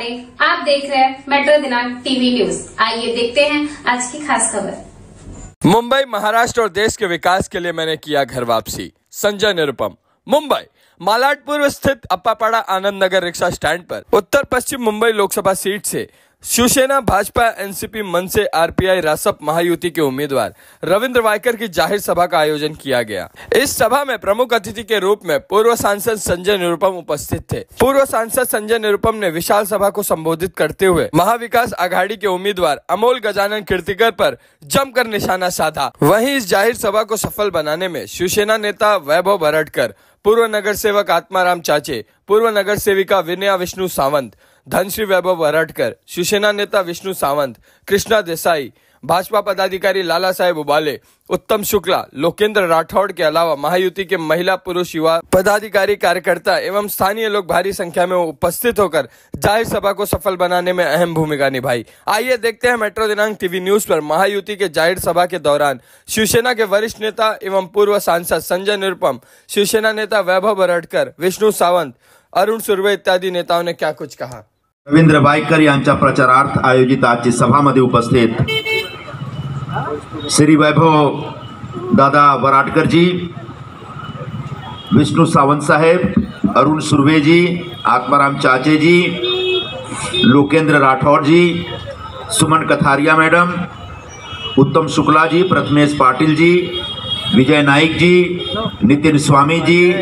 Live आप देख रहे हैं मेट्रो दिनांक टीवी न्यूज। आइए देखते हैं आज की खास खबर। मुंबई, महाराष्ट्र और देश के विकास के लिए मैंने किया घर वापसी। संजय निरुपम। मुंबई मालाड पूर्व स्थित अप्पापाड़ा आनंद नगर रिक्शा स्टैंड पर उत्तर पश्चिम मुंबई लोकसभा सीट से शिवसेना, भाजपा, एनसीपी, मनसे, आरपीआई, रासप महायुति के उम्मीदवार रविंद्र वायकर की जाहिर सभा का आयोजन किया गया। इस सभा में प्रमुख अतिथि के रूप में पूर्व सांसद संजय निरुपम उपस्थित थे। पूर्व सांसद संजय निरुपम ने विशाल सभा को संबोधित करते हुए महाविकास आघाड़ी के उम्मीदवार अमोल गजानन कीर्तिकर पर जमकर निशाना साधा। वहीं इस जाहिर सभा को सफल बनाने में शिवसेना नेता वैभव बरड़कर, पूर्व नगर सेवक आत्माराम चाचे, पूर्व नगर सेविका विनया विष्णु सावंत, धनश्री वैभव बरड़कर, शिवसेना नेता विष्णु सावंत, कृष्णा देसाई, भाजपा पदाधिकारी लाला साहेब उबाले, उत्तम शुक्ला, लोकेंद्र राठौड़ के अलावा महायुति के महिला, पुरुष, युवा पदाधिकारी, कार्यकर्ता एवं स्थानीय लोग भारी संख्या में उपस्थित होकर जाहिर सभा को सफल बनाने में अहम भूमिका निभाई। आइए देखते हैं मेट्रो दिनांक टीवी न्यूज पर महायुति के जाहिर सभा के दौरान शिवसेना के वरिष्ठ नेता एवं पूर्व सांसद संजय निरुपम, शिवसेना नेता वैभव बरड़कर, विष्णु सावंत, अरुण सुर्वे इत्यादी नेताओं ने क्या कुछ कहा। रवींद्र वायकर यांच्या प्रचारार्थ आयोजित आजची सभामध्ये उपस्थित श्री वैभव दादा बराडकर जी, विष्णु सावंत साहेब, अरुण सुर्वे जी, आत्माराम चाचे जी, लोकेंद्र राठौड़ जी, सुमन कथारिया मैडम, उत्तम शुक्ला जी, प्रथमेश पाटिल जी, विजय नाइक जी, नितिन स्वामी जी,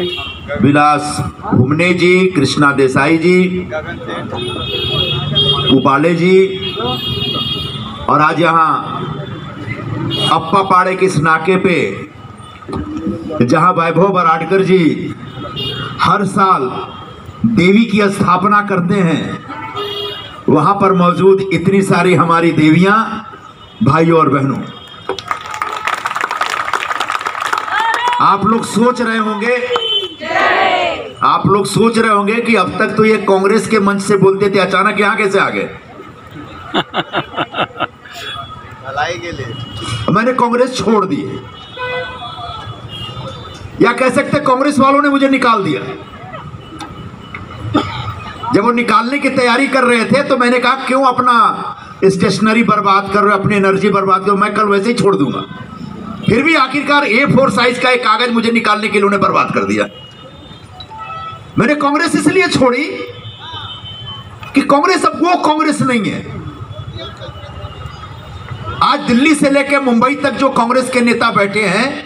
विलास घुमने जी, कृष्णा देसाई जी, उबाले जी, और आज यहाँ अप्पापाड़े के इस नाके पे जहाँ वैभव बराडकर जी हर साल देवी की स्थापना करते हैं, वहाँ पर मौजूद इतनी सारी हमारी देवियाँ, भाइयों और बहनों, आप लोग सोच रहे होंगे कि अब तक तो ये कांग्रेस के मंच से बोलते थे, अचानक यहाँ कैसे आ गए। मैंने कांग्रेस छोड़ दी, या कह सकते कांग्रेस वालों ने मुझे निकाल दिया। जब वो निकालने की तैयारी कर रहे थे तो मैंने कहा क्यों अपना स्टेशनरी बर्बाद कर रहे हो, अपनी एनर्जी बर्बाद करो, मैं कल वैसे ही छोड़ दूंगा। फिर भी आखिरकार A4 साइज का एक कागज मुझे निकालने के लिए उन्हें बर्बाद कर दिया। मैंने कांग्रेस इसलिए छोड़ी कि कांग्रेस अब वो कांग्रेस नहीं है। आज दिल्ली से लेकर मुंबई तक जो कांग्रेस के नेता बैठे हैं,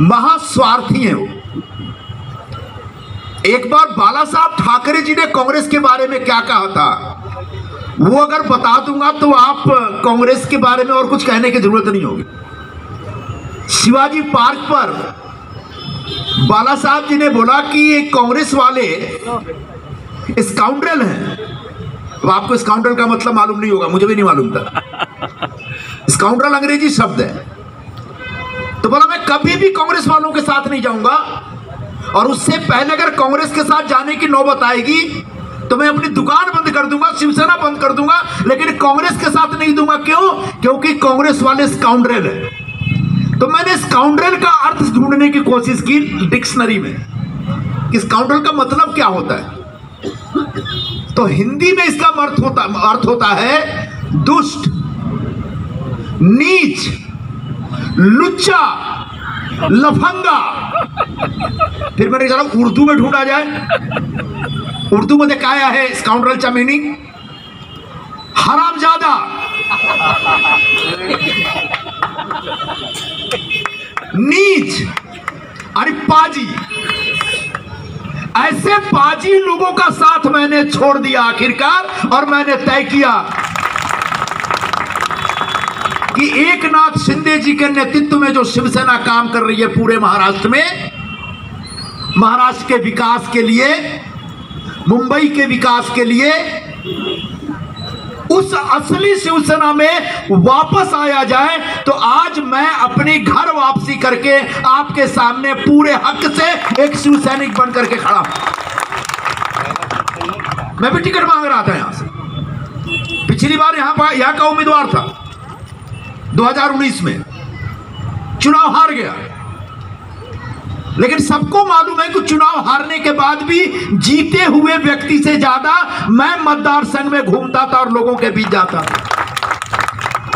महास्वार्थी हैं वो। एक बार बाला साहब ठाकरे जी ने कांग्रेस के बारे में क्या कहा था, वो अगर बता दूंगा तो आप कांग्रेस के बारे में और कुछ कहने की जरूरत नहीं होगी। शिवाजी पार्क पर बाला साहब जी ने बोला कि ये कांग्रेस वाले स्काउंड्रल हैं। अब आपको स्काउंड्रल का मतलब मालूम नहीं होगा, मुझे भी नहीं मालूम था। स्काउंड्रल अंग्रेजी शब्द है। तो बोला मैं कभी भी कांग्रेस वालों के साथ नहीं जाऊंगा, और उससे पहले अगर कांग्रेस के साथ जाने की नौबत आएगी तो मैं अपनी दुकान बंद कर दूंगा, शिवसेना बंद कर दूंगा, लेकिन कांग्रेस के साथ नहीं दूंगा। क्यों? क्योंकि कांग्रेस वाले स्काउंड्रल है। तो मैंने स्काउंड्रल का अर्थ ढूंढने की कोशिश की डिक्शनरी में कि स्काउंड्रल का मतलब क्या होता है। तो हिंदी में इसका अर्थ होता है दुष्ट, नीच, लुच्चा, लफंगा। फिर मैंने चला उर्दू में ढूंढा जाए। उर्दू में क्या है स्काउंड्रलचा मीनिंग? हरामजादा, नीच अरे पाजी। ऐसे पाजी लोगों का साथ मैंने छोड़ दिया आखिरकार, और मैंने तय किया कि एकनाथ शिंदे जी के नेतृत्व में जो शिवसेना काम कर रही है पूरे महाराष्ट्र में, महाराष्ट्र के विकास के लिए, मुंबई के विकास के लिए, उस असली शिवसेना में वापस आया जाए। तो आज मैं अपनी घर वापसी करके आपके सामने पूरे हक से एक शिवसैनिक बन करके खड़ा हूं। मैं भी टिकट मांग रहा था यहां से, पिछली बार यहां का उम्मीदवार था, 2019 में चुनाव हार गया। लेकिन सबको मालूम है कि चुनाव हारने के बाद भी जीते हुए व्यक्ति से ज्यादा मैं मतदार संघ में घूमता था और लोगों के बीच जाता था।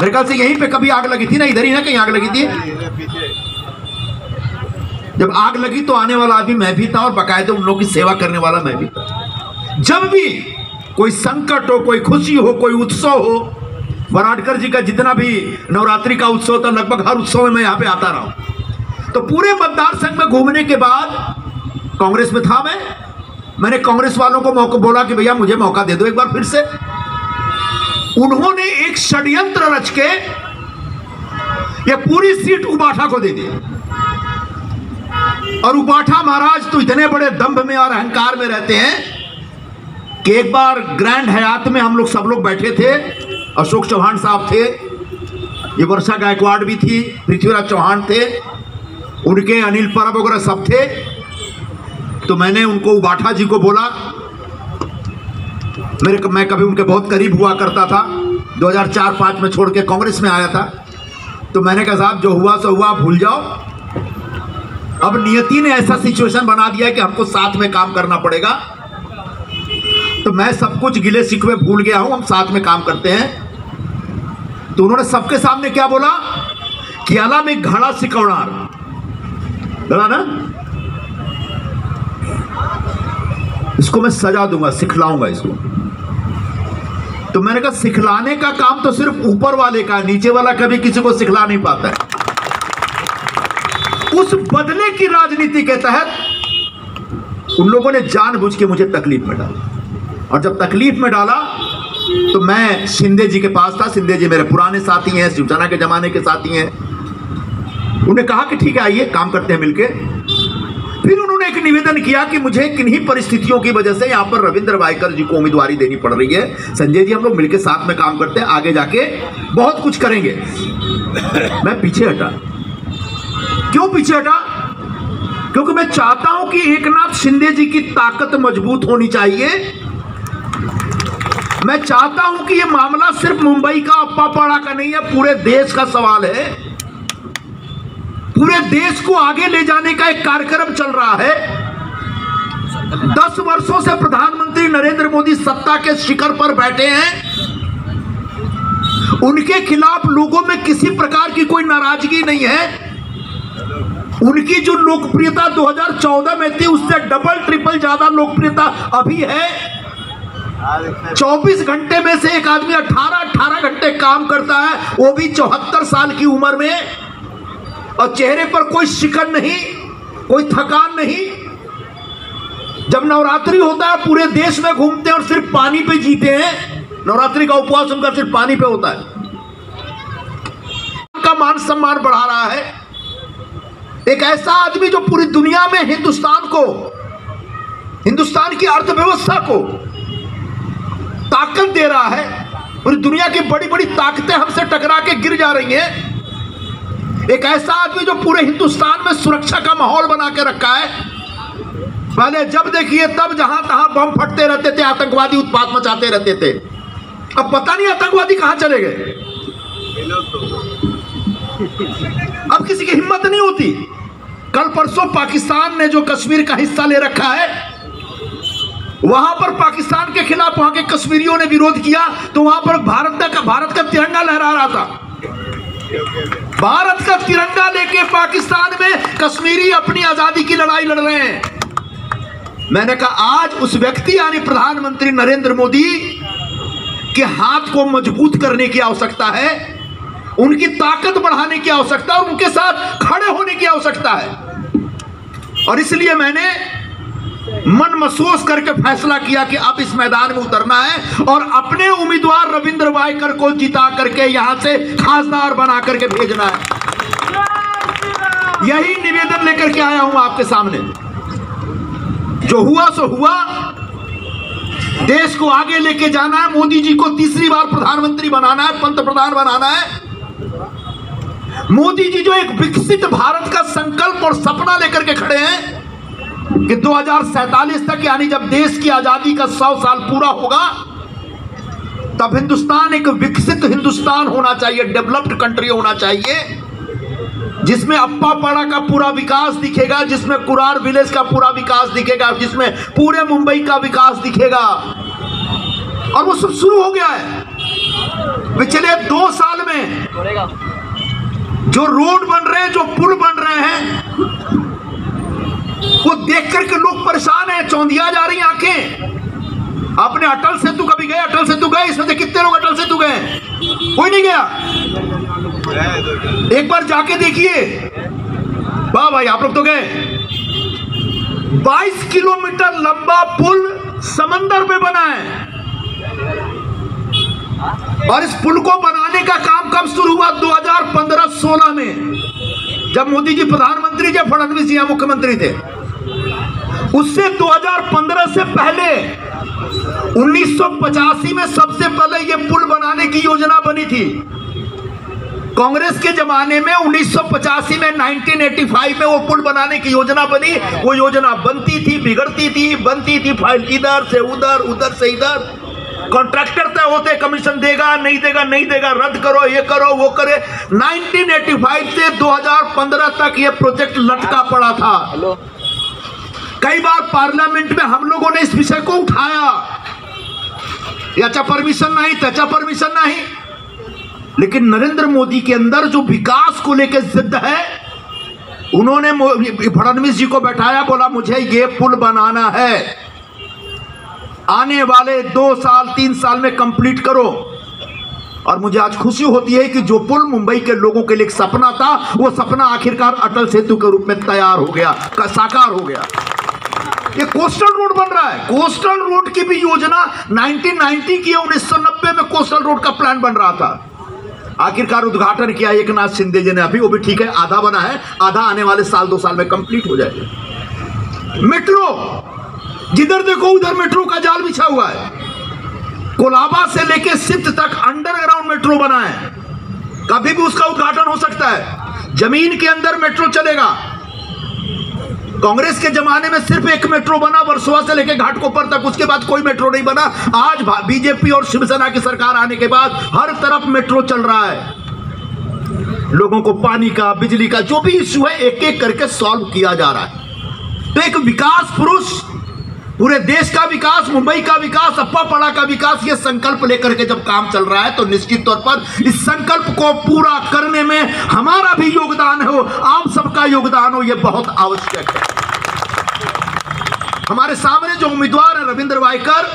मेरे ख्याल से यहीं पे कभी आग लगी थी ना, इधर ही ना कहीं आग लगी थी। जब आग लगी तो आने वाला आदमी मैं भी था और बाकायदे उन लोगों की सेवा करने वाला मैं भी था। जब भी कोई संकट हो, कोई खुशी हो, कोई उत्सव हो, वराडकर जी का जितना भी नवरात्रि का उत्सव था लगभग हर उत्सव में मैं यहाँ पे आता रहा हूं। तो पूरे मतदार संघ में घूमने के बाद कांग्रेस में था मैंने कांग्रेस वालों को मौका बोला कि भैया मुझे मौका दे दो एक बार फिर से। उन्होंने एक षड्यंत्र रच के ये पूरी सीट उबाठा को दे दी। और उबाठा महाराज तो इतने बड़े दंभ में और अहंकार में रहते हैं कि एक बार ग्रैंड हयात में हम लोग सब लोग बैठे थे, अशोक चौहान साहब थे, ये वर्षा गायकवाड़ भी थी, पृथ्वीराज चौहान थे, उनके अनिल परब वगैरह सब थे। तो मैंने उनको उबाठा जी को बोला, मैं कभी उनके बहुत करीब हुआ करता था, 2004-05 में छोड़ के कांग्रेस में आया था। तो मैंने कहा साहब जो हुआ सो हुआ, भूल जाओ, अब नियति ने ऐसा सिचुएशन बना दिया कि हमको साथ में काम करना पड़ेगा। तो मैं सब कुछ गिले शिकवे भूल गया हूं, हम साथ में काम करते हैं। तो उन्होंने सबके सामने क्या बोला कि आला में घड़ा सिकवणार बोला ना, इसको मैं सजा दूंगा, सिखलाऊंगा इसको। तो मैंने कहा सिखलाने का काम तो सिर्फ ऊपर वाले का, नीचे वाला कभी किसी को सिखला नहीं पाता है। उस बदले की राजनीति के तहत उन लोगों ने जानबूझ के मुझे तकलीफ में डाला। और जब तकलीफ में डाला तो मैं शिंदे जी के पास था। शिंदे जी मेरे पुराने साथी हैं, शिवसेना के जमाने के साथी हैं। उन्हें कहा कि ठीक है आइए काम करते हैं मिलके। फिर उन्होंने एक निवेदन किया कि मुझे किन्हीं परिस्थितियों की वजह से यहाँ पर रविंद्र वायकर जी को उम्मीदवारी देनी पड़ रही है। संजय जी हम लोग मिलके साथ में काम करते हैं, आगे जाके बहुत कुछ करेंगे। मैं पीछे हटा। क्यों पीछे हटा? क्योंकि मैं चाहता हूं कि एकनाथ शिंदे जी की ताकत मजबूत होनी चाहिए। मैं चाहता हूं कि यह मामला सिर्फ मुंबई का अप्पापाड़ा का नहीं है, पूरे देश का सवाल है। पूरे देश को आगे ले जाने का एक कार्यक्रम चल रहा है। 10 वर्षों से प्रधानमंत्री नरेंद्र मोदी सत्ता के शिखर पर बैठे हैं। उनके खिलाफ लोगों में किसी प्रकार की कोई नाराजगी नहीं है। उनकी जो लोकप्रियता 2014 में थी उससे डबल ट्रिपल ज्यादा लोकप्रियता अभी है। 24 घंटे में से एक आदमी 18 घंटे काम करता है, वो भी 74 साल की उम्र में, और चेहरे पर कोई शिकन नहीं, कोई थकान नहीं। जब नवरात्रि होता है पूरे देश में घूमते हैं और सिर्फ पानी पे जीते हैं। नवरात्रि का उपवास उनका सिर्फ पानी पे होता है। उनका मान सम्मान बढ़ा रहा है। एक ऐसा आदमी जो पूरी दुनिया में हिंदुस्तान को, हिंदुस्तान की अर्थव्यवस्था को ताकत दे रहा है। पूरी दुनिया की बड़ी बड़ी ताकतें हमसे टकरा के गिर जा रही हैं। एक ऐसा आदमी जो पूरे हिंदुस्तान में सुरक्षा का माहौल बना के रखा है। पहले जब देखिए तब जहां तहां बम फटते रहते थे, आतंकवादी उत्पात मचाते रहते थे। अब पता नहीं आतंकवादी कहां चले गए। अब किसी की हिम्मत नहीं होती। कल परसों पाकिस्तान ने जो कश्मीर का हिस्सा ले रखा है, वहां पर पाकिस्तान के खिलाफ वहां के कश्मीरियों ने विरोध किया तो वहां पर भारत का तिरंगा लहरा रहा था। भारत का तिरंगा लेके पाकिस्तान में कश्मीरी अपनी आजादी की लड़ाई लड़ रहे हैं। मैंने कहा आज उस व्यक्ति यानी प्रधानमंत्री नरेंद्र मोदी के हाथ को मजबूत करने की आवश्यकता है, उनकी ताकत बढ़ाने की आवश्यकता है, उनके साथ खड़े होने की आवश्यकता है। और इसलिए मैंने मन महसूस करके फैसला किया कि अब इस मैदान में उतरना है और अपने उम्मीदवार रविंद्र वायकर को जिता करके यहां से खासदार बना करके भेजना है। यही निवेदन लेकर के आया हूं आपके सामने। जो हुआ सो हुआ, देश को आगे लेके जाना है। मोदी जी को तीसरी बार प्रधानमंत्री बनाना है, पंतप्रधान बनाना है। मोदी जी जो एक विकसित भारत का संकल्प और सपना लेकर के खड़े हैं कि 2047 तक यानी जब देश की आजादी का 100 साल पूरा होगा तब हिंदुस्तान एक विकसित हिंदुस्तान होना चाहिए, डेवलप्ड कंट्री होना चाहिए। जिसमें अप्पापाड़ा का पूरा विकास दिखेगा, जिसमें कुरार विलेज का पूरा विकास दिखेगा, जिसमें पूरे मुंबई का विकास दिखेगा। और वो सब शुरू हो गया है। पिछले 2 साल में जो रोड बन रहे हैं, जो पुल बन रहे हैं, वो देख करके लोग परेशान हैं, चौंधिया जा रही आंखें। आपने अटल सेतु कभी गए? अटल सेतु गए? इसमें से कितने लोग अटल सेतु गए? कोई नहीं गया। एक बार जाके देखिए। वाह भाई, आप लोग तो गए। 22 किलोमीटर लंबा पुल समंदर में बना है। और इस पुल को बनाने का काम कब शुरू हुआ? 2015-16 में, जब मोदी जी प्रधानमंत्री थे, फडणवीस जी मुख्यमंत्री थे। उससे 2015 से पहले 1985 में सबसे पहले यह पुल बनाने की योजना बनी थी। कांग्रेस के जमाने में 1985 में 1985 में वो पुल बनाने की योजना बनी। वो योजना बनती थी, बिगड़ती थी, बनती थी, फाइल इधर से उधर, उधर से इधर। कॉन्ट्रैक्टर तय होते, कमीशन देगा नहीं देगा, नहीं देगा, रद्द करो, ये करो, वो करे। 1985 से 2015 तक ये प्रोजेक्ट लटका पड़ा था। कई बार पार्लियामेंट में हम लोगों ने इस विषय को उठाया, याचा परमिशन नहीं, त्याचा परमिशन नहीं। लेकिन नरेंद्र मोदी के अंदर जो विकास को लेकर जिद है, उन्होंने फडणवीस जी को बैठाया, बोला मुझे ये पुल बनाना है, आने वाले 2 साल 3 साल में कंप्लीट करो। और मुझे आज खुशी होती है कि जो पुल मुंबई के लोगों के लिए एक सपना था, वो सपना आखिरकार अटल सेतु के रूप में तैयार हो गया, साकार हो गया। ये कोस्टल रोड बन रहा है। कोस्टल रोड की भी योजना 1990 की, 1990 में कोस्टल रोड का प्लान बन रहा था। आखिरकार उद्घाटन किया एकनाथ शिंदे जी ने, अभी वो भी ठीक है, आधा बना है, आधा आने वाले 2 साल में कंप्लीट हो जाएगा। मेट्रो, जिधर देखो उधर मेट्रो का जाल बिछा हुआ है। कोलाबा से लेके सिफ्ट तक अंडरग्राउंड मेट्रो बना है। कभी भी उसका उद्घाटन हो सकता है। जमीन के अंदर मेट्रो चलेगा। कांग्रेस के जमाने में सिर्फ एक मेट्रो बना, वर्सोवा से लेके घाटकोपर तक, उसके बाद कोई मेट्रो नहीं बना। आज बीजेपी और शिवसेना की सरकार आने के बाद हर तरफ मेट्रो चल रहा है। लोगों को पानी का, बिजली का जो भी इश्यू है, एक एक करके सॉल्व किया जा रहा है। तो एक विकास पुरुष, पूरे देश का विकास, मुंबई का विकास, अप्पापाड़ा का विकास, ये संकल्प लेकर के जब काम चल रहा है, तो निश्चित तौर पर इस संकल्प को पूरा करने में हमारा भी योगदान हो, आप सबका योगदान हो, ये बहुत आवश्यक है। हमारे सामने जो उम्मीदवार है रविंद्र वायकर,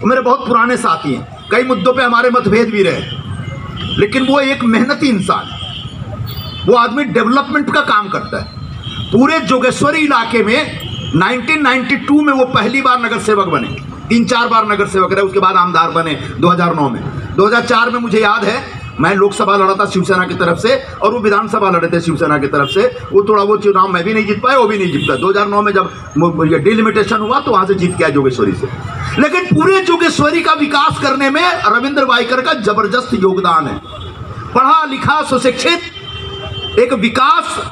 मेरे बहुत पुराने साथी हैं, कई मुद्दों पे हमारे मतभेद भी रहे, लेकिन वो एक मेहनती इंसान है। वो आदमी डेवलपमेंट का काम करता है। पूरे जोगेश्वरी इलाके में 1992 में वो पहली बार नगर सेवक बने, 3-4 बार नगर सेवक रहे, उसके बाद आमदार बने 2009 में। 2004 में मुझे याद है, मैं लोकसभा लड़ा था शिवसेना की तरफ से, और वो विधानसभा लड़े थे शिवसेना की तरफ से। वो थोड़ा वो चुनाव मैं भी नहीं जीत पाया, वो भी नहीं जीता। 2009 में जब डिलिमिटेशन हुआ तो वहां से जीत गया जोगेश्वरी से। लेकिन पूरे जोगेश्वरी का विकास करने में रविंद्र वायकर का जबरदस्त योगदान है। पढ़ा लिखा, सुशिक्षित, एक विकास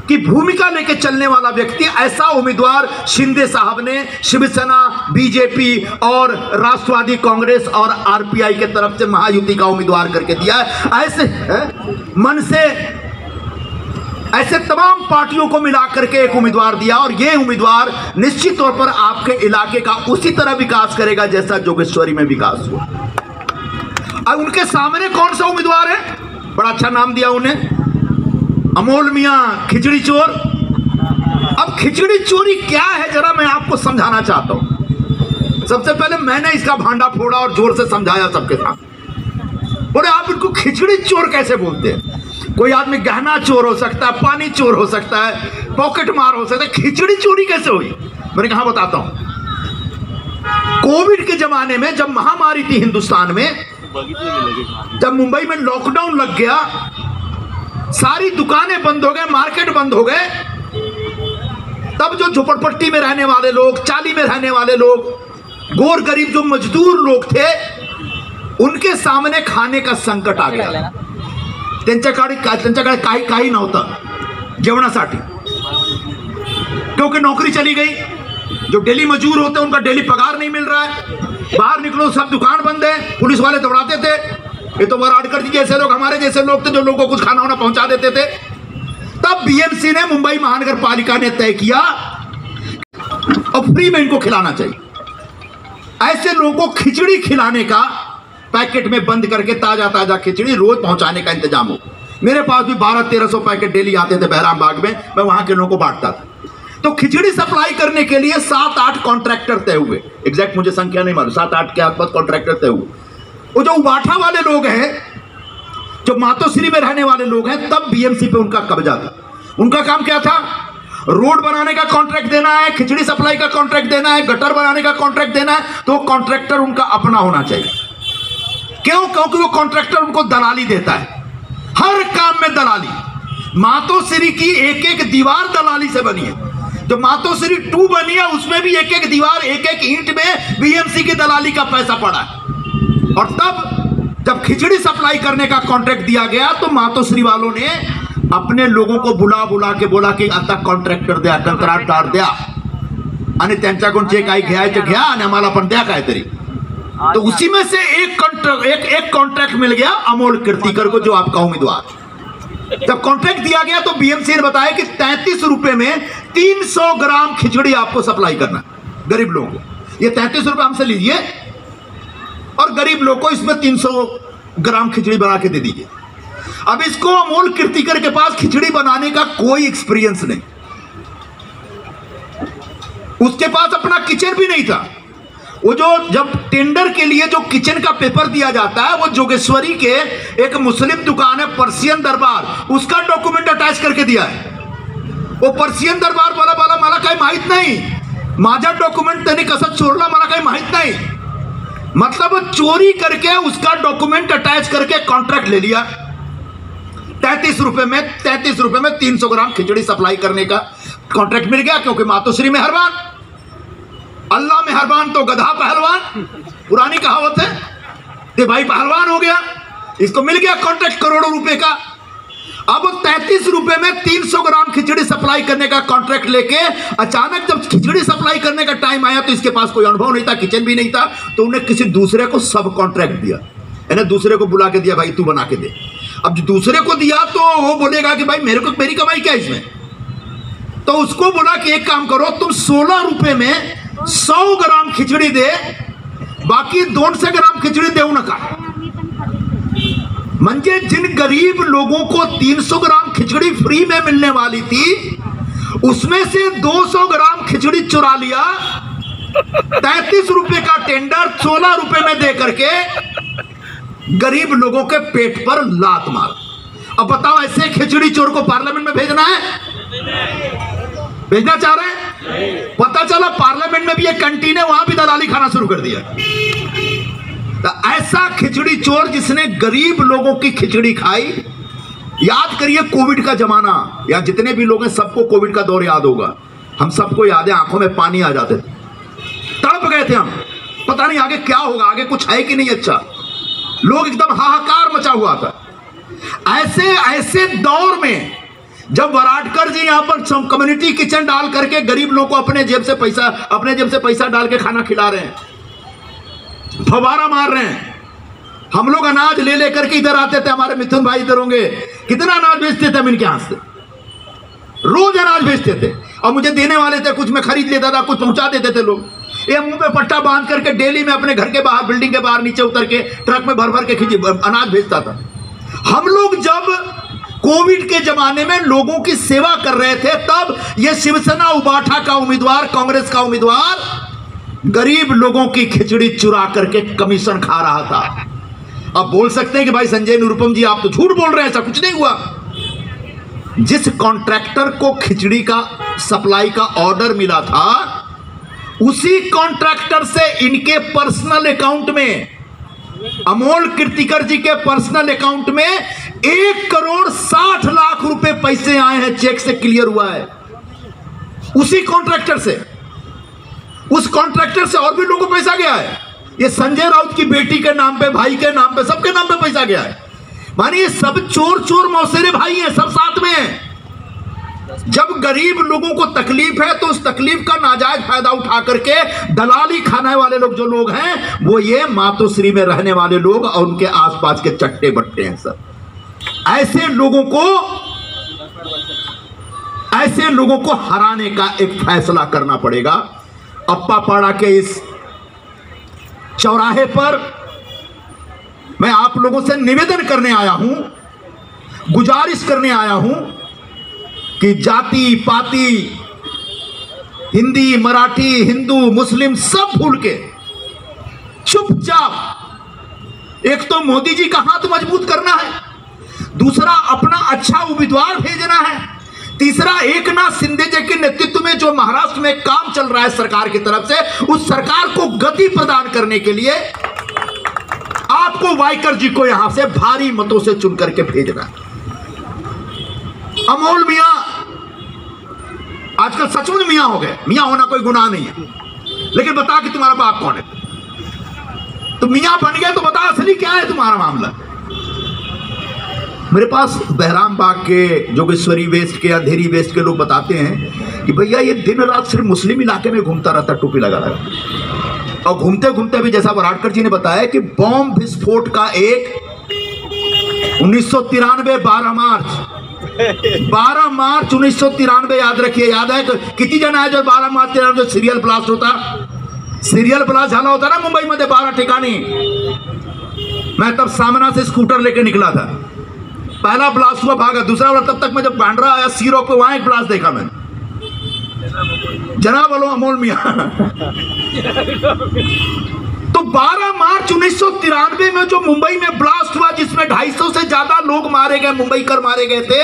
की भूमिका लेके चलने वाला व्यक्ति, ऐसा उम्मीदवार शिंदे साहब ने शिवसेना, बीजेपी और राष्ट्रवादी कांग्रेस और आरपीआई के तरफ से महायुति का उम्मीदवार करके दिया है। ऐसे मन से ऐसे तमाम पार्टियों को मिला करके एक उम्मीदवार दिया, और ये उम्मीदवार निश्चित तौर पर आपके इलाके का उसी तरह विकास करेगा जैसा जोगेश्वरी में विकास हुआ। अब उनके सामने कौन सा उम्मीदवार है? बड़ा अच्छा नाम दिया उन्हें, अमोल मियां खिचड़ी चोर। अब खिचड़ी चोरी क्या है, जरा मैं आपको समझाना चाहता हूं। सबसे पहले मैंने इसका भांडा फोड़ा और जोर से समझाया सबके साथ। बोले आप इनको खिचड़ी चोर कैसे बोलते हैं? कोई आदमी गहना चोर हो सकता है, पानी चोर हो सकता है, पॉकेट मार हो सकता है, खिचड़ी चोरी कैसे हुई? मैंने कहा बताता हूं। कोविड के जमाने में जब महामारी थी हिंदुस्तान में, जब मुंबई में लॉकडाउन लग गया, सारी दुकानें बंद हो गए, मार्केट बंद हो गए, तब जो झोपड़पट्टी में रहने वाले लोग, चाली में रहने वाले लोग, गोर गरीब जो मजदूर लोग थे, उनके सामने खाने का संकट आ गया। त्यांच्याकडे काही नव्हतं जेवणासाठी, क्योंकि नौकरी चली गई। जो डेली मजदूर होते हैं उनका डेली पगार नहीं मिल रहा है। बाहर निकलो सब दुकान बंद है, पुलिस वाले दौड़ाते थे। ये तो वराडकर जी जैसे लोग, हमारे जैसे लोग थे जो लोगों को कुछ खाना वाना पहुंचा देते थे। तब बीएमसी ने, मुंबई महानगर पालिका ने तय किया और फ्री में इनको खिलाना चाहिए। ऐसे लोगों को खिचड़ी खिलाने का, पैकेट में बंद करके ताजा ताजा खिचड़ी रोज पहुंचाने का इंतजाम हो। मेरे पास भी 1200-1300 पैकेट डेली आते थे बहराम बाग में, मैं वहां के लोगों को बांटता था। तो खिचड़ी सप्लाई करने के लिए 7-8 कॉन्ट्रैक्टर तय हुए, एग्जैक्ट मुझे संख्या नहीं मालूम, 7-8 के आसपास कॉन्ट्रैक्टर तय हुए। वो जो उबाठा वाले लोग हैं, जो मातोश्री में रहने वाले लोग हैं, तब बीएमसी पे उनका कब्जा था। उनका काम क्या था? रोड बनाने का कॉन्ट्रैक्ट देना है, खिचड़ी सप्लाई का कॉन्ट्रैक्ट देना है, गटर बनाने का कॉन्ट्रैक्ट देना है। तो कॉन्ट्रैक्टर उनका अपना होना चाहिए। क्यों? क्योंकि वो कॉन्ट्रैक्टर उनको दलाली देता है, हर काम में दलाली। मातोश्री की एक एक दीवार दलाली से बनी है। जो मातोश्री 2 बनी है उसमें भी एक एक दीवार, एक एक ईंट में बीएमसी की दलाली का पैसा पड़ा है। और तब जब खिचड़ी सप्लाई करने का कॉन्ट्रैक्ट दिया गया तो मातोश्री वालों ने अपने लोगों को बुला बुला के बोला कि आता कॉन्ट्रॅक्टर द्या, कंत्राटदार द्या, आणि त्यांच्याकडून जे काही घ्यायचं घ्या आणि आम्हाला पण द्या काहीतरी। तो उसी में से एक कॉन्ट्रैक्ट मिल गया अमोल कीर्तिकर को, जो आपका उम्मीदवार। जब कॉन्ट्रैक्ट दिया गया तो बीएमसी ने बताया कि 33 रुपए में 300 ग्राम खिचड़ी आपको सप्लाई करना गरीब लोगों को। ये 33 रुपए हमसे लीजिए और गरीब लोगों को इसमें 300 ग्राम खिचड़ी बना के दे दीजिए। अब इसको अमोल कीर्तिकर के पास खिचड़ी बनाने का कोई एक्सपीरियंस नहीं, उसके पास अपना किचन भी नहीं था। वो जो जब टेंडर के लिए जो किचन का पेपर दिया जाता है, वो जोगेश्वरी के एक मुस्लिम दुकान है पर्सियन दरबार, उसका डॉक्यूमेंट अटैच करके दिया है। वो पर्सियन दरबार वाला मला काही माहित नाही, माझा डॉक्यूमेंट त्यांनी कसं चोरला मला काही माहित नाही। मतलब चोरी करके उसका डॉक्यूमेंट अटैच करके कॉन्ट्रैक्ट ले लिया। 33 रुपए में 300 ग्राम खिचड़ी सप्लाई करने का कॉन्ट्रैक्ट मिल गया। क्योंकि मातोश्री मेहरबान, अल्लाह मेहरबान तो गधा पहलवान, पुरानी कहावत है। ये भाई पहलवान हो गया, इसको मिल गया कॉन्ट्रैक्ट करोड़ों रुपए का। अब 33 रुपए में 300 ग्राम खिचड़ी सप्लाई करने का कॉन्ट्रैक्ट लेके अचानक जब खिचड़ी सप्लाई करने का टाइम आया तो इसके पास कोई अनुभव नहीं था, किचन भी नहीं था, तो उन्हें किसी दूसरे को सब कॉन्ट्रैक्ट दिया। इन्हें दूसरे को बुला के दिया, भाई तू बना के दे। अब जो दूसरे को दिया तो वो बोलेगा कि भाई मेरी कमाई क्या इसमें। तो उसको बोला कि एक काम करो, तुम 16 रुपए में 100 ग्राम खिचड़ी दे, बाकी 200 ग्राम खिचड़ी देऊ नका। म्हणजे जिन गरीब लोगों को 300 ग्राम खिचड़ी फ्री में मिलने वाली थी, उसमें से 200 ग्राम खिचड़ी चुरा लिया। 33 रुपए का टेंडर 16 रुपए में दे करके गरीब लोगों के पेट पर लात मार। अब बताओ, ऐसे खिचड़ी चोर को पार्लियामेंट में भेजना है? भेजना चाह रहे हैं? पता चला पार्लियामेंट में भी एक कैंटीन है, वहां भी दलाली खाना शुरू कर दिया। तो ऐसा खिचड़ी चोर जिसने गरीब लोगों की खिचड़ी खाई। याद करिए कोविड का जमाना, या जितने भी लोग हैं सबको कोविड का दौर याद होगा। हम सबको याद है, आंखों में पानी आ जाते थे, तड़प गए थे हम, पता नहीं आगे क्या होगा, आगे कुछ है कि नहीं। अच्छा, लोग एकदम हाहाकार मचा हुआ था। ऐसे दौर में जब वराडकर जी यहां पर कम्युनिटी किचन डाल करके गरीब लोगों को अपने जेब से पैसा डाल के खाना खिला रहे हैं, फवारा मार रहे हैं। हम लोग अनाज ले लेकर के इधर आते थे, हमारे मिथुन भाई इधर होंगे, कितना अनाज बेचते थे हम इनके हाथ से, रोज अनाज बेचते थे। और मुझे देने वाले थे, कुछ मैं खरीद लेता था, कुछ पहुंचा देते थे लोग। ये मुंह पे पट्टा बांध करके डेली में अपने घर के बाहर, बिल्डिंग के बाहर नीचे उतर के ट्रक में भर भर के अनाज भेजता था। हम लोग जब कोविड के जमाने में लोगों की सेवा कर रहे थे, तब ये शिवसेना उबाठा का उम्मीदवार, कांग्रेस का उम्मीदवार गरीब लोगों की खिचड़ी चुरा करके कमीशन खा रहा था। अब बोल सकते हैं कि भाई संजय निरुपम जी आप तो झूठ बोल रहे हैं, ऐसा कुछ नहीं हुआ। जिस कॉन्ट्रैक्टर को खिचड़ी का सप्लाई का ऑर्डर मिला था, उसी कॉन्ट्रैक्टर से इनके पर्सनल अकाउंट में, अमोल कीर्तिकर जी के पर्सनल अकाउंट में 1,60,00,000 रुपए पैसे आए हैं, चेक से क्लियर हुआ है। उसी कॉन्ट्रैक्टर से, उस कॉन्ट्रैक्टर से और भी लोगों को पैसा गया है। ये संजय राउत की बेटी के नाम पे, भाई के नाम पे, सबके नाम पे पैसा गया है। मानिए सब चोर मौसेरे भाई हैं, सब साथ में हैं। जब गरीब लोगों को तकलीफ है तो उस तकलीफ का नाजायज फायदा उठा करके दलाली खाने वाले लोग जो लोग हैं, वो ये मातोश्री में रहने वाले लोग और उनके आसपास के चट्टे बट्टे हैं। सब ऐसे लोगों को ऐसे लोगों को हराने का एक फैसला करना पड़ेगा। अप्पापाड़ा के इस चौराहे पर मैं आप लोगों से निवेदन करने आया हूं, गुजारिश करने आया हूं कि जाति पाति, हिंदी मराठी, हिंदू मुस्लिम सब भूल के चुपचाप एक तो मोदी जी का हाथ मजबूत करना है, दूसरा अपना अच्छा उम्मीदवार भेजना है, तीसरा एकनाथ शिंदे जी के नेतृत्व में जो महाराष्ट्र में काम चल रहा है सरकार की तरफ से, उस सरकार को गति प्रदान करने के लिए आपको वाइकर जी को यहां से भारी मतों से चुन करके भेजना है। अमोल मियां आजकल सचमुच मियां हो गए। मियां होना कोई गुनाह नहीं है, लेकिन बता कि तुम्हारा बाप कौन है। तो मियां बन गए तो बता असली क्या है तुम्हारा मामला। मेरे पास बहराम बाग के, जोगेश्वरी वेस्ट के, अंधेरी वेस्ट के लोग बताते हैं कि भैया ये दिन रात सिर्फ मुस्लिम इलाके में घूमता रहता, टोपी लगा लगा, और घूमते घूमते भी जैसा बराड़कर जी ने बताया कि बॉम्ब विस्फोट का एक 1993 12 मार्च 1993 याद रखिए। याद है किती जण आहे जो 12 मार्च जो सिरियल ब्लास्ट होता, सिरियल ब्लास्ट झाला होता ना मुंबई मध्ये 12 ठिकाणी। मैं तब सामना से स्कूटर लेके निकला था, पहला ब्लास्ट हुआ, भागा, दूसरा वाला तब तक मैं जब बांद्रा आया सी रोड पे, वहां एक ब्लास्ट देखा मैंने, जनाब बोलो अमोल मियां। तो 12 मार्च 1993 में जो मुंबई में ब्लास्ट हुआ, जिसमें 250 से ज्यादा लोग मारे गए, मुंबईकर मारे गए थे,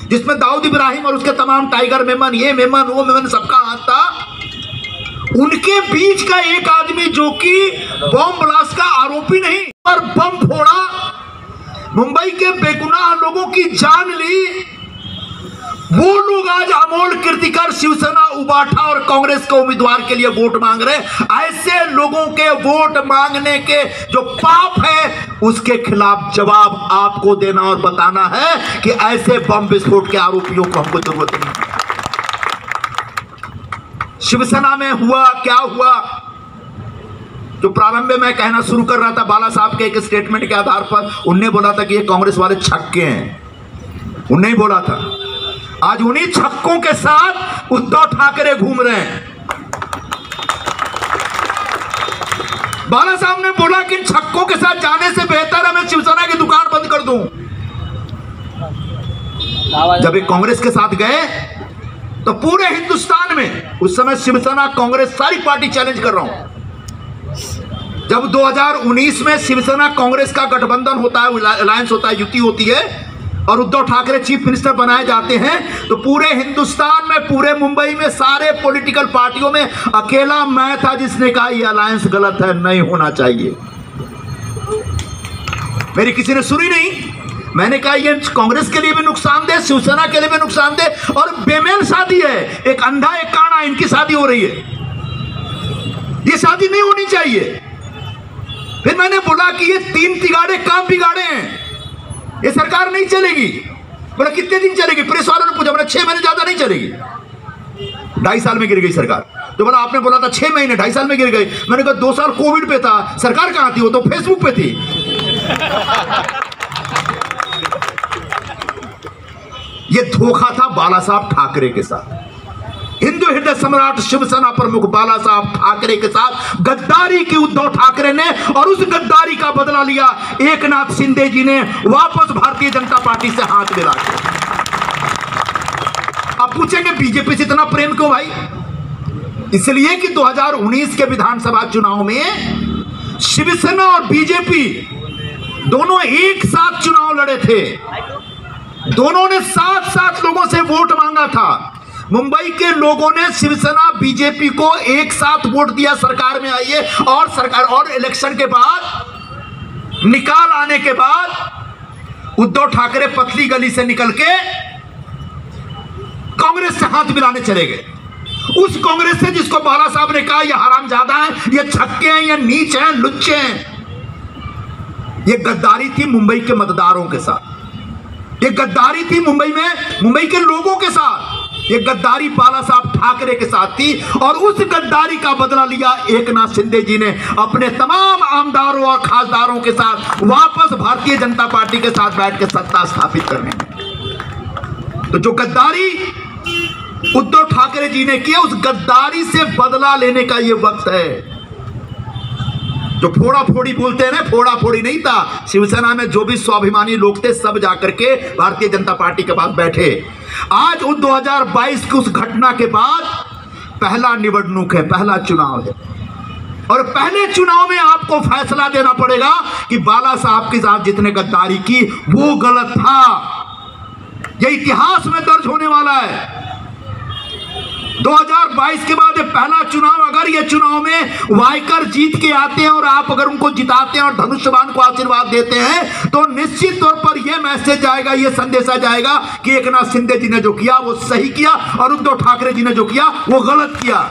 जिसमें दाऊद इब्राहिम और उसके तमाम टाइगर मेमन, ये मेमन वो मेमन सबका हाथ था, उनके बीच का एक आदमी जो कि बम ब्लास्ट का आरोपी नहीं पर बम फोड़ा, मुंबई के बेगुनाह लोगों की जान ली, वो लोग आज अमोल कीर्तिकर, शिवसेना, उबाठा और कांग्रेस के उम्मीदवार के लिए वोट मांग रहे हैं। ऐसे लोगों के वोट मांगने के जो पाप है, उसके खिलाफ जवाब आपको देना और बताना है कि ऐसे बम विस्फोट के आरोपियों को हमको जरूरत नहीं। शिवसेना में हुआ क्या हुआ, जो प्रारंभ में मैं कहना शुरू कर रहा था, बाला साहब के एक स्टेटमेंट के आधार पर उनने बोला था कि ये कांग्रेस वाले छक्के हैं, उनने ही बोला था। आज उन्हीं छक्कों के साथ उद्धव ठाकरे घूम रहे हैं। बाला साहब ने बोला कि इन छक्कों के साथ जाने से बेहतर है मैं शिवसेना की दुकान बंद कर दूं। जब ये कांग्रेस के साथ गए तो पूरे हिंदुस्तान में उस समय शिवसेना, कांग्रेस, सारी पार्टी चैलेंज कर रहा हूं। जब 2019 में शिवसेना कांग्रेस का गठबंधन होता है, अलायंस होता है, युति होती है, और उद्धव ठाकरे चीफ मिनिस्टर बनाए जाते हैं, तो पूरे हिंदुस्तान में, पूरे मुंबई में, सारे पॉलिटिकल पार्टियों में अकेला मैं था जिसने कहा यह अलायंस गलत है, नहीं होना चाहिए। मेरी किसी ने सुनी नहीं। मैंने कहा ये कांग्रेस के लिए भी नुकसानदेह, शिवसेना के लिए भी नुकसानदेह, और बेमेल शादी है, एक अंधा एक काना, इनकी शादी हो रही है, ये शादी नहीं होनी चाहिए। फिर मैंने बोला कि ये 3 तिगाड़े काम बिगाड़े हैं, ये सरकार नहीं चलेगी। बोला कितने दिन चलेगी? प्रेस वालों ने पूछा, बोला 6 महीने, ज्यादा नहीं चलेगी। 2.5 साल में गिर गई सरकार। तो बोला आपने बोला था 6 महीने, 2.5 साल में गिर गई। मैंने कहा 2 साल कोविड पे था, सरकार कहां थी? वो तो फेसबुक पे थी। ये धोखा था बाला साहब ठाकरे के साथ, हिंदू हृदय सम्राट शिवसेना प्रमुख बाला साहब ठाकरे के साथ गद्दारी की उद्धव ठाकरे ने, और उस गद्दारी का बदला लिया एकनाथ शिंदे जी ने वापस भारतीय जनता पार्टी से हाथ मिला के। अब पूछेंगे बीजेपी से इतना प्रेम क्यों भाई? इसलिए कि 2019 के विधानसभा चुनाव में शिवसेना और बीजेपी दोनों एक साथ चुनाव लड़े थे, दोनों ने 7-7 लोगों से वोट मांगा था। मुंबई के लोगों ने शिवसेना बीजेपी को एक साथ वोट दिया, सरकार में आई है, और सरकार, और इलेक्शन के बाद निकाल आने के बाद उद्धव ठाकरे पतली गली से निकल के कांग्रेस से हाथ मिलाने चले गए। उस कांग्रेस से जिसको बाला साहब ने कहा ये हरामजादा है, ये छक्के हैं, ये नीच हैं, लुच्चे हैं। ये गद्दारी थी मुंबई के मतदारों के साथ, ये गद्दारी थी मुंबई में, मुंबई के लोगों के साथ, ये गद्दारी बाला साहब ठाकरे के साथ थी। और उस गद्दारी का बदला लिया एकनाथ शिंदे जी ने अपने तमाम आमदारों और खासदारों के साथ वापस भारतीय जनता पार्टी के साथ बैठ के सत्ता स्थापित करने में। तो जो गद्दारी उद्धव ठाकरे जी ने किया, उस गद्दारी से बदला लेने का यह वक्त है। जो फोड़ा फोड़ी बोलते हैं ना, फोड़ा फोड़ी नहीं था। शिवसेना में जो भी स्वाभिमानी लोग थे सब जाकर के भारतीय जनता पार्टी के पास बैठे। आज उस 2022 की उस घटना के बाद पहला निवडणूक है, पहला चुनाव है, और पहले चुनाव में आपको फैसला देना पड़ेगा कि बाला साहब के साथ जितने गद्दारी की वो गलत था। यह इतिहास में दर्ज होने वाला है। 2022 के बाद ये पहला चुनाव, अगर ये चुनाव में वायकर जीत के आते हैं और आप अगर उनको जिताते हैं और धनुष्यबाण को आशीर्वाद देते हैं, तो निश्चित तौर पर यह मैसेज जाएगा, यह संदेशा जाएगा कि एकनाथ शिंदे जी ने जो किया वो सही किया और उद्धव ठाकरे जी ने जो किया वो गलत किया।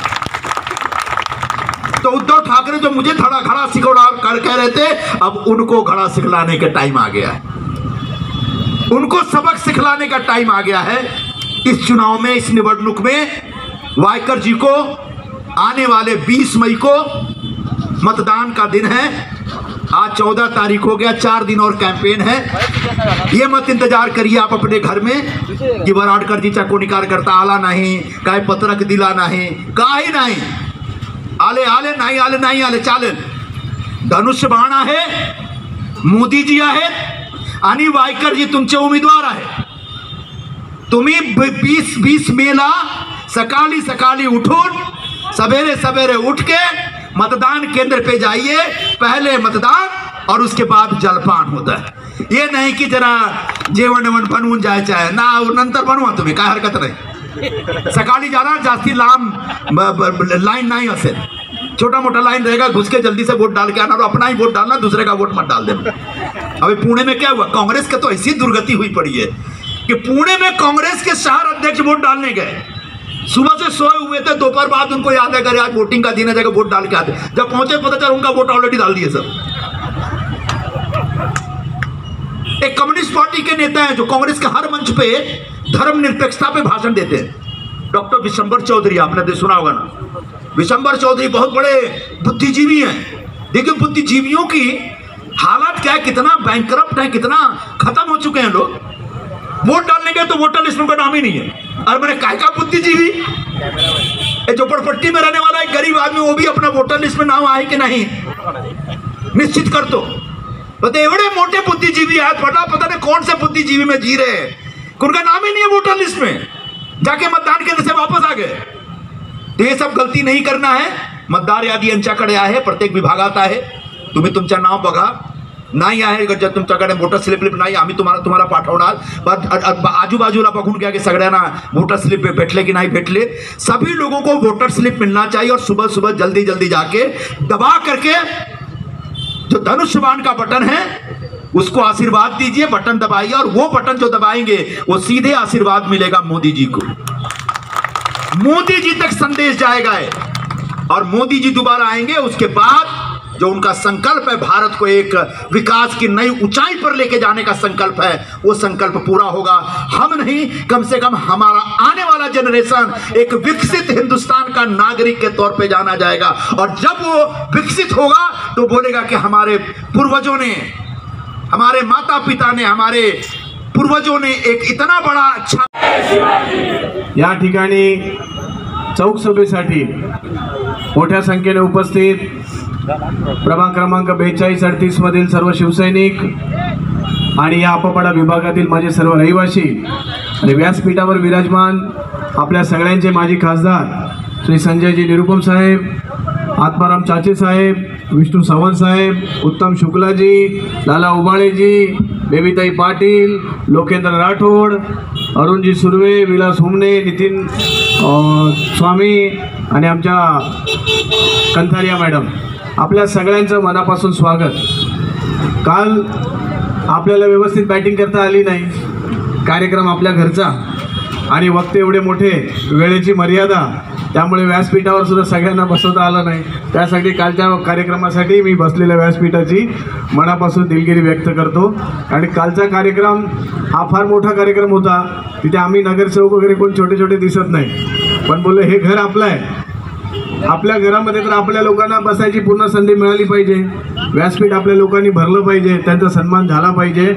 तो उद्धव ठाकरे जो मुझे घड़ा सिखौड़ा कर कह रहे थे, अब उनको घड़ा सिखलाने का टाइम आ गया है, उनको सबक सिखलाने का टाइम आ गया है। इस चुनाव में, इस निवडणूक में वायकर जी को आने वाले 20 मई को मतदान का दिन है। आज 14 तारीख हो गया, 4 दिन और कैंपेन है। ये मत इंतजार करिए आप अपने घर में कि वराडकर जी कोणी कार्यकर्ता आला नाही, काय पत्रक दिला नाही, काही नाही, आले नाही आले नाही आले चालेल। धनुष्यबाण आहे, मोदी जी आहेत आणि वायकर जी तुमचे उमेदवार आहेत। तुम्ही 20 मेला सकाळी सकाळी उठून सवेरे सवेरे उठ के मतदान केंद्र पे जाइए। पहले मतदान और उसके बाद जलपान होता है। ये नहीं कि जरा जेवण बनवून जायचं आहे ना, नंतर बनवा तुम्ही, काय हरकत नाही। सकाळी जाना, जास्ती लांब लाइन नहीं असेल, छोटा मोटा लाइन रहेगा, घुस के जल्दी से वोट डाल के आना और अपना ही वोट डालना, दूसरे का वोट मत डाल देना। अभी पुणे में क्या हुआ, कांग्रेस का तो ऐसी दुर्गति हुई पड़ी है कि पुणे में कांग्रेस के शहर अध्यक्ष वोट डालने गए, सुबह से सोए हुए थे, दोपहर बाद उनको याद है कि आज वोटिंग का दिन है, जगह वोट डाल के आते। जब पहुंचे पता चला उनका वोट ऑलरेडी डाल दिए सब। एक कम्युनिस्ट पार्टी के नेता हैं जो कांग्रेस के हर मंच पे धर्मनिरपेक्षता पे भाषण देते हैं, डॉक्टर विशंबर चौधरी, आपने सुना होगा ना। विशंबर चौधरी बहुत बड़े बुद्धिजीवी हैं। देखिए बुद्धिजीवियों की हालत क्या है, कितना बैंकरप्ट है, कितना खत्म हो चुके हैं लोग। वोट डालने गए तो वोटर लिस्ट में नाम ही नहीं है। और मैंने काय का बुद्धिजीवी, झोपड़पट्टी में रहने वाला एक गरीब आदमी, वो भी अपना वोटर लिस्ट में नाम आए कि नहीं निश्चित कर दो। तो एवढे मोटे बुद्धिजीवी हैं, पता नहीं कौन से बुद्धिजीवी में जी रहे हैं, उनका नाम ही नहीं है वोटर लिस्ट में, जाके मतदान केंद्र से वापस आ गए। तो ये सब गलती नहीं करना है। मतदार यादी यांच्याकडे आहे, प्रत्येक विभागात आहे, तुम्ही तुमचं नाव बघा। नाही आहे जर तुमच्याकडे वोटर स्लिप नाही, आम्ही तुम्हाला पाठवणार। आजूबाजूला बघून घ्या की सगळ्यांना वोटर स्लिप भेटले की नहीं भेटले। सभी लोगों को वोटर स्लिप मिलना चाहिए और सुबह सुबह जल्दी जल्दी जाके दबा करके जो धनुष्यबाण का बटन है उसको आशीर्वाद दीजिए, बटन दबाइए, और वो बटन जो दबाएंगे वो सीधे आशीर्वाद मिलेगा मोदी जी को। मोदी जी तक संदेश जाएगा और मोदी जी दोबारा आएंगे। उसके बाद जो उनका संकल्प है, भारत को एक विकास की नई ऊंचाई पर लेके जाने का संकल्प है, वो संकल्प पूरा होगा। हम नहीं, कम से कम हमारा आने वाला जनरेशन एक विकसित हिंदुस्तान का नागरिक के तौर पे जाना जाएगा। और जब वो विकसित होगा तो बोलेगा कि हमारे पूर्वजों ने, हमारे माता पिता ने, हमारे पूर्वजों ने एक इतना बड़ा अच्छा। या ठिकाणी चौक सभेसाठी मोठ्या संख्येने उपस्थित प्रभाग क्रमांक 42-38 मधील सर्व शिवसैनिक आणि या आपापाडा विभागातील माझे सर्व रहिवासी आणि व्यासपीठावर विराजमान आपल्या सगळ्यांचे माजी खासदार श्री संजयजी निरुपम साहेब, आत्माराम चाचे साहेब, विष्णू सावंत साहेब, उत्तम शुक्लाजी, लाला उबाळेजी, बेबीताई पाटील, लोकेंद्र राठोड, अरुणजी सुर्वे, विलास हुमणे, नितीन स्वामी आणि आमच्या कंथारिया मॅडम, आपल्या सगळ्यांचं मनापासून स्वागत। काल आपल्याला व्यवस्थित बॅटिंग करता आली नाही, कार्यक्रम आपल्या घरचा आणि वक्ते एवढे मोठे, वेळेची मर्यादा, त्यामुळे व्यासपीठावर सुद्धा सगळ्यांना बसवता आलं नाही। त्यासाठी कालच्या कार्यक्रमासाठी मी बसलेल्या व्यासपीठाची मनापासून दिलगिरी व्यक्त करतो। आणि कालचा कार्यक्रम हा फार मोठा कार्यक्रम होता, तिथे आम्ही नगरसेवक वगैरे कोण छोटे छोटे दिसत नाही, पण बोलले हे घर आपलं आहे, आपल्या घरामध्ये तर आपल्या लोकांना बसायची पूर्ण संधी मिळाली पाहिजे, व्यासपीठ आपल्या लोकांनी भरलं पाहिजे, त्यांचा सन्मान झाला पाहिजे,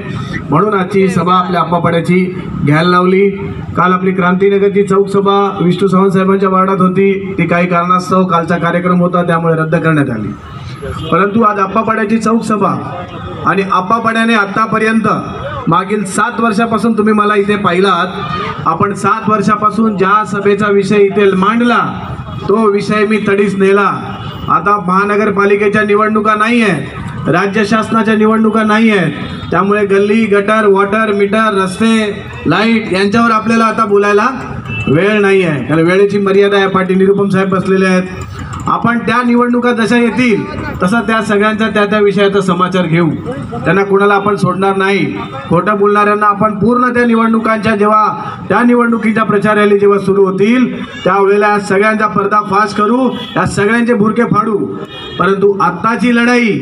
म्हणून आजची सभा आपल्या आप्पापाड्याची घ्यायला लावली. काल आपली क्रांतीनगरची चौक सभा विष्णू सावंत साहेबांच्या वार्डात होती, ती काही कारणास्तव कालचा कार्यक्रम होता त्यामुळे रद्द करण्यात आली. परंतु आज आप्पापाड्याची चौक सभा आणि आप्पापाड्याने आत्तापर्यंत मागील 7 वर्षापासून तुम्ही मला इथे पाहिलात, आपण 7 वर्षापासून ज्या सभेचा विषय इथे मांडला तो विषय मी तडीस नेला. आता महानगरपालिकेच्या निवडणुका नाही आहेत, राज्य शासनाच्या निवडणुका नाही आहेत, त्यामुळे गल्ली गटर वॉटर मीटर रस्ते लाईट यांच्यावर आपल्याला आता बोलायला वेळ नाही आहे, कारण वेळेची मर्यादा आहे. पाटील निरुपम साहेब बसलेले आहेत. आपण त्या निवडणुका जशा येतील तसा त्या सगळ्यांचा त्या विषयाचा समाचार घेऊ, त्यांना कुणाला आपण सोडणार नाही. खोटं बोलणाऱ्यांना आपण पूर्ण त्या निवडणुकांच्या जेव्हा त्या निवडणुकीच्या प्रचार रॅली जेव्हा सुरू होतील त्यावेळेला सगळ्यांचा पर्दाफाश करू, या सगळ्यांचे बुरके फाडू. परंतु आत्ताची लढाई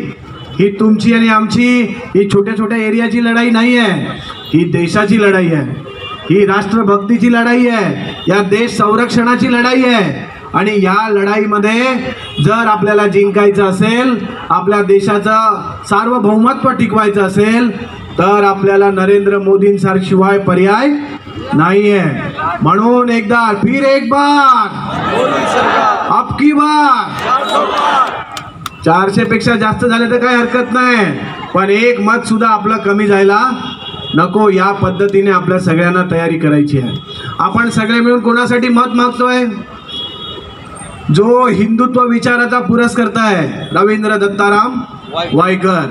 ही तुमची आणि आमची, ही छोट्या छोट्या एरियाची लढाई नाही आहे, ही देशाची लढाई आहे, ही राष्ट्रभक्तीची लढाई आहे, या देश संरक्षणाची लढाई आहे. आणि या लढाईमध्ये जर आपल्याला जिंकायचं असेल, आपल्या देशाचं सार्वभौमत्व टिकवायचं असेल तर आपल्याला नरेंद्र मोदींशिवाय पर्याय नाही आहे. म्हणून एकदा फिर एक बार अब की बार 400 पेक्षा जास्त झाले तर काही हरकत नाही, पण एक मत सुद्धा आपलं कमी जायला नको. या पद्धतीने आपल्या सगळ्यांना तयारी करायची आहे. आपण सगळे मिळून कोणासाठी मत मागतोय? जो हिंदुत्व विचाराचा पुरस्कर्ता आहे रवींद्र दत्ताराम वायकर,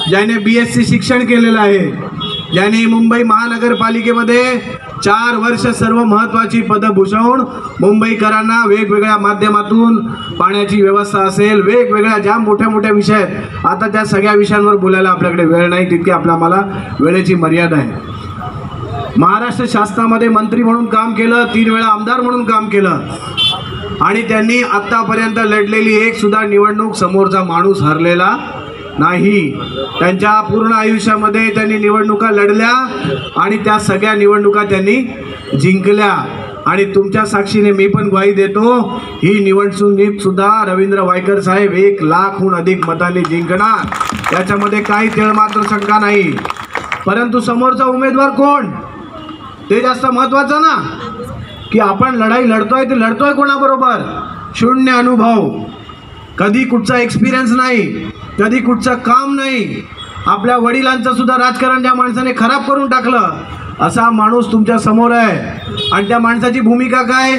ज्याने BSc शिक्षण केलेलं आहे, ज्याने मुंबई महानगरपालिकेमध्ये 4 वर्ष सर्व महत्त्वाची पदं भूषवून मुंबईकरांना वेगवेगळ्या माध्यमातून पाण्याची व्यवस्था असेल, वेगवेगळ्या ज्या मोठ्या मोठ्या विषय आहेत, आता त्या सगळ्या विषयांवर बोलायला आपल्याकडे वेळ नाही, तितकी आपल्याला वेळेची मर्यादा आहे. महाराष्ट्र शासनामध्ये मंत्री म्हणून काम केलं, 3 वेळा आमदार म्हणून काम केलं आणि त्यांनी आत्तापर्यंत लढलेली एक सुद्धा निवडणूक समोरचा माणूस हरलेला नाही. त्यांच्या पूर्ण आयुष्यामध्ये त्यांनी निवडणुका लढल्या आणि त्या सगळ्या निवडणुका त्यांनी जिंकल्या. आणि तुमच्या साक्षीने मी पण ग्वाही देतो, ही निवडणूक सुद्धा रवींद्र वायकर साहेब 1 लाखहून अधिक मतांनी जिंकणार, त्याच्यामध्ये काही तिळमात्र शंका नाही. परंतु समोरचा उमेदवार कोण ते जास्त महत्त्वाचं ना, की आपण लढाई लढतोय ते लढतोय कोणाबरोबर? शून्य अनुभव, कधी कुठचा एक्सपिरियन्स नाही, कधी कुठचं काम नाही, आपल्या वडिलांचं सुद्धा राजकारण ज्या माणसाने खराब करून टाकलं असा माणूस तुमच्या समोर आहे. आणि त्या माणसाची भूमिका काय?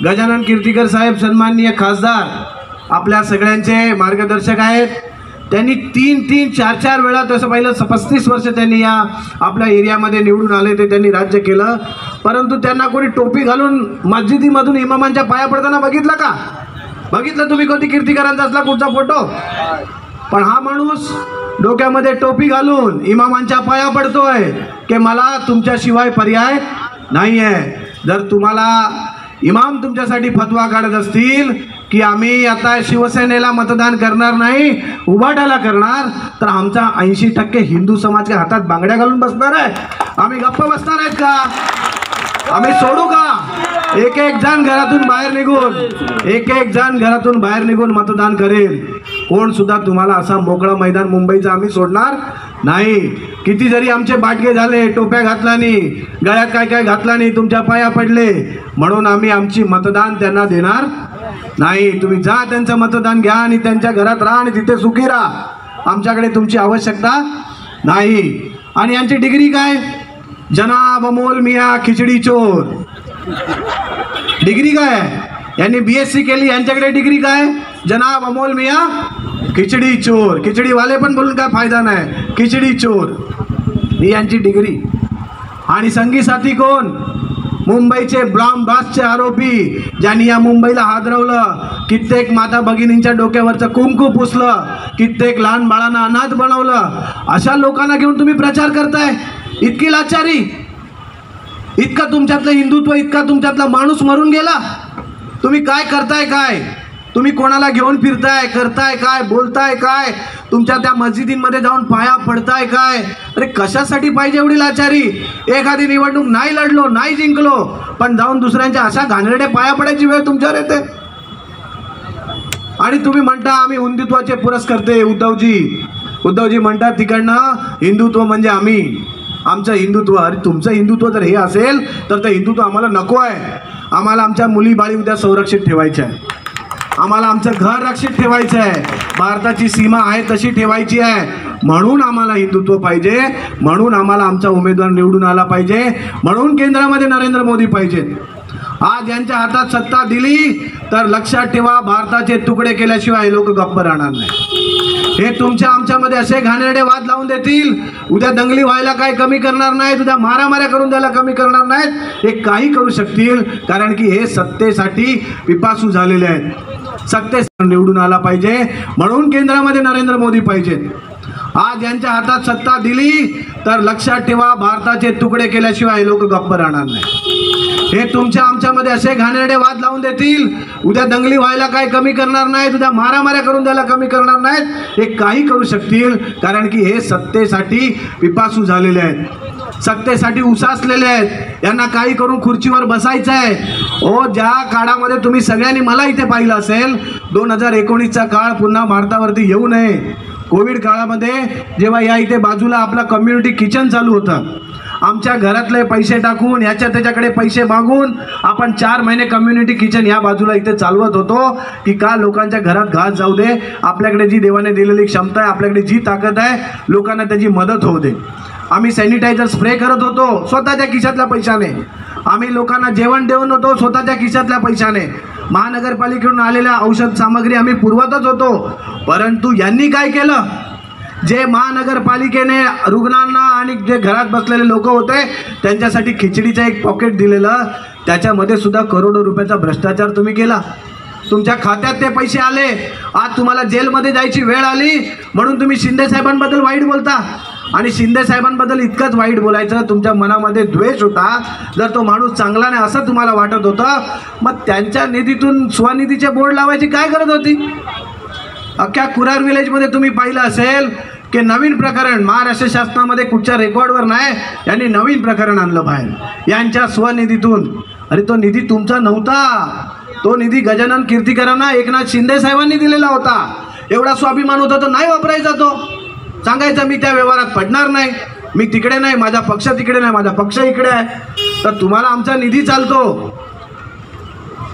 गजानन कीर्तिकर साहेब सन्माननीय खासदार आपल्या सगळ्यांचे मार्गदर्शक आहेत. त्यांनी 3-3, 4-4 वेळा, तसं पाहिलं 35 वर्ष त्यांनी या आपल्या एरियामध्ये निवडून आले, ते त्यांनी राज्य केलं. परंतु त्यांना कोणी टोपी घालून मस्जिदीमधून इमामांच्या पाया पडताना बघितलं का? बघितलं तुम्ही कधी कीर्तिकरांचा असला कुठचा फोटो? पण हा माणूस डोक्यामध्ये टोपी घालून इमामांच्या पाया पडतोय की मला तुमच्याशिवाय पर्याय नाही आहे. जर तुम्हाला इमाम तुमच्यासाठी फतवा काढत असतील की आम्ही आता शिवसेनेला मतदान करणार नाही, उभाटाला करणार, तर आमचा 80% हिंदू समाज के हातात बांगड्या घालून बसणार आहे? आम्ही गप्प बसणार आहेत का? आम्ही सोडू का? एक जण घरातून बाहेर निघून मतदान करेल. कोण सुद्धा तुम्हाला असा मोकळा मैदान मुंबईचा आम्ही सोडणार नाही. किती जरी आमचे बाटके झाले, टोप्या घातला नाही, गळ्यात काय काय घातला नाही, तुमच्या पाया पडले, म्हणून आम्ही आमची मतदान त्यांना देणार नाही. तुम्ही जा, त्यांचं मतदान घ्या आणि त्यांच्या घरात राहा आणि तिथे सुखी राहा. आमच्याकडे तुमची आवश्यकता नाही. आणि यांची डिग्री काय? जनाब अमोल मियाँ खिचडी चोर. डिग्री काय? यांनी BSc केली, यांच्याकडे डिग्री काय? जनाब अमोल मियाँ खिचडी चोर. खिचडीवाले पण बोलून काय फायदा नाही, खिचडी चोर ही यांची डिग्री. आणि संगी साथी कोण? मुंबईचे ब्रॉम्बासचे आरोपी, ज्यांनी या मुंबईला हादरवलं, कित्येक माता भगिनींच्या डोक्यावरचं कुंकू पुसलं, कित्येक लहान बाळांना अनाथ बनवलं. अशा लोकांना घेऊन तुम्ही प्रचार करताय? इतकी लाचारी, इतका तुमच्यातलं हिंदुत्व, इतका तुमच्यातला माणूस मरून गेला. तुम्ही काय करताय? काय तुम्ही कोणाला घेऊन फिरताय? करताय काय? बोलताय काय? तुमच्या त्या मस्जिदींमध्ये जाऊन पाया पडताय काय? अरे कशासाठी पाहिजे एवढी लाचारी? एखादी निवडणूक नाही लढलो, नाही जिंकलो, पण जाऊन दुसऱ्यांच्या अशा घाणेरड्या पाया पडायची वेळ तुमच्यावर येते. आणि तुम्ही म्हणता आम्ही हिंदुत्वाचे पुरस्कर्ते. उद्धवजी म्हणतात तिकडनं हिंदुत्व म्हणजे आम्ही, आमचं हिंदुत्व. अरे तुमचं हिंदुत्व जर हे असेल तर ते हिंदुत्व आम्हाला नको आहे. आम्हाला आमच्या मुली बाळी उद्या संरक्षित ठेवायच्या आहे, आम्हाला आमचं घर रक्षित ठेवायचं आहे, भारताची सीमा आहे तशी ठेवायची आहे. म्हणून आम्हाला हिंदुत्व पाहिजे, म्हणून आम्हाला आमचा उमेदवार निवडून आला पाहिजे, म्हणून केंद्रामध्ये नरेंद्र मोदी पाहिजेत. आज यांच्या हातात सत्ता दिली तर लक्षात ठेवा, भारताचे तुकडे केल्याशिवाय लोक गप्प राहणार नाही. हे तुमच्या आमच्यामध्ये असे घाणेरडे वाद लावून देतील, उद्या दंगली व्हायला काय कमी करणार नाहीत, उद्या मारामाऱ्या करून द्यायला कमी करणार नाहीत. हे काही करू शकतील, कारण की हे सत्तेसाठी पिपासू झालेले आहेत. सत्तेत निवडून आला पाहिजे, म्हणून केंद्रामध्ये नरेंद्र मोदी पाहिजेत. आज यांच्या हातात सत्ता दिली तर लक्षात ठेवा, भारताचे तुकडे केल्याशिवाय लोक गप्प राहणार नाही. हे तुमच्या आमच्यामध्ये असे घाणेरडे वाद लावून देतील, उद्या दंगली व्हायला काय कमी करणार नाहीत, उद्या मारामाऱ्या करून द्यायला कमी करणार नाहीत. हे काही करू शकतील, कारण की हे सत्तेसाठी पिपासू झालेले आहेत, सत्तेसाठी उसासलेले आहेत. यांना काही करून खुर्चीवर बसायचं आहे. ज्या काळामध्ये तुम्ही सगळ्यांनी मला इथे पाहिलं असेल, 2019चा काळ पुन्हा भारतावरती येऊ नये. कोविड काळामध्ये जेव्हा या इथे बाजूला आपला कम्युनिटी किचन चालू होतं, आमच्या घरातले पैसे टाकून ह्याच्या त्याच्याकडे पैसे मागून आपण 4 महिने कम्युनिटी किचन या बाजूला इथे चालवत होतो, की का लोकांच्या घरात घास जाऊ दे, आपल्याकडे जी देवाने दिलेली क्षमता आहे, आपल्याकडे जी ताकद आहे, लोकांना त्याची मदत होऊ दे. आम्ही सॅनिटायझर स्प्रे करत होतो स्वतःच्या खिशातल्या पैशाने, आम्ही लोकांना जेवण देऊन होतो स्वतःच्या खिशातल्या पैशाने, महानगरपालिकेकडून आलेल्या औषध सामग्री आम्ही पुरवतच होतो. परंतु यांनी काय केलं, जे महानगरपालिकेने रुग्णांना आणि जे घरात बसलेले लोक होते त्यांच्यासाठी खिचडीचं एक पॉकेट दिलेलं, त्याच्यामध्ये सुद्धा करोडो रुपयाचा भ्रष्टाचार तुम्ही केला. तुमच्या खात्यात ते पैसे आले, आज तुम्हाला जेलमध्ये जायची वेळ आली म्हणून तुम्ही शिंदे साहेबांबद्दल वाईट बोलता. आणि शिंदे साहेबांबद्दल इतकंच वाईट बोलायचं, तुमच्या मनामध्ये द्वेष होता. जर तो माणूस चांगला नाही असं तुम्हाला वाटत होतं, मग त्यांच्या निधीतून स्वनिधीचे बोर्ड लावायची काय गरज होती. अख्ख्या कुरार विलेजमध्ये तुम्ही पाहिलं असेल की नवीन प्रकरण महाराष्ट्र शासनामध्ये कुठच्या रेकॉर्डवर नाही, यांनी नवीन प्रकरण आणलं बाहेर यांच्या स्वनिधीतून. अरे तो निधी तुमचा नव्हता, तो निधी गजानन कीर्तीकरांना एकनाथ शिंदे साहेबांनी दिलेला होता. एवढा स्वाभिमान होता तो नाही वापरायचा, तो सांगायचा मी त्या व्यवहारात पडणार नाही, मी तिकडे नाही, माझा पक्ष तिकडे नाही, माझा पक्ष इकडे आहे. तर तुम्हाला आमचा निधी चालतो,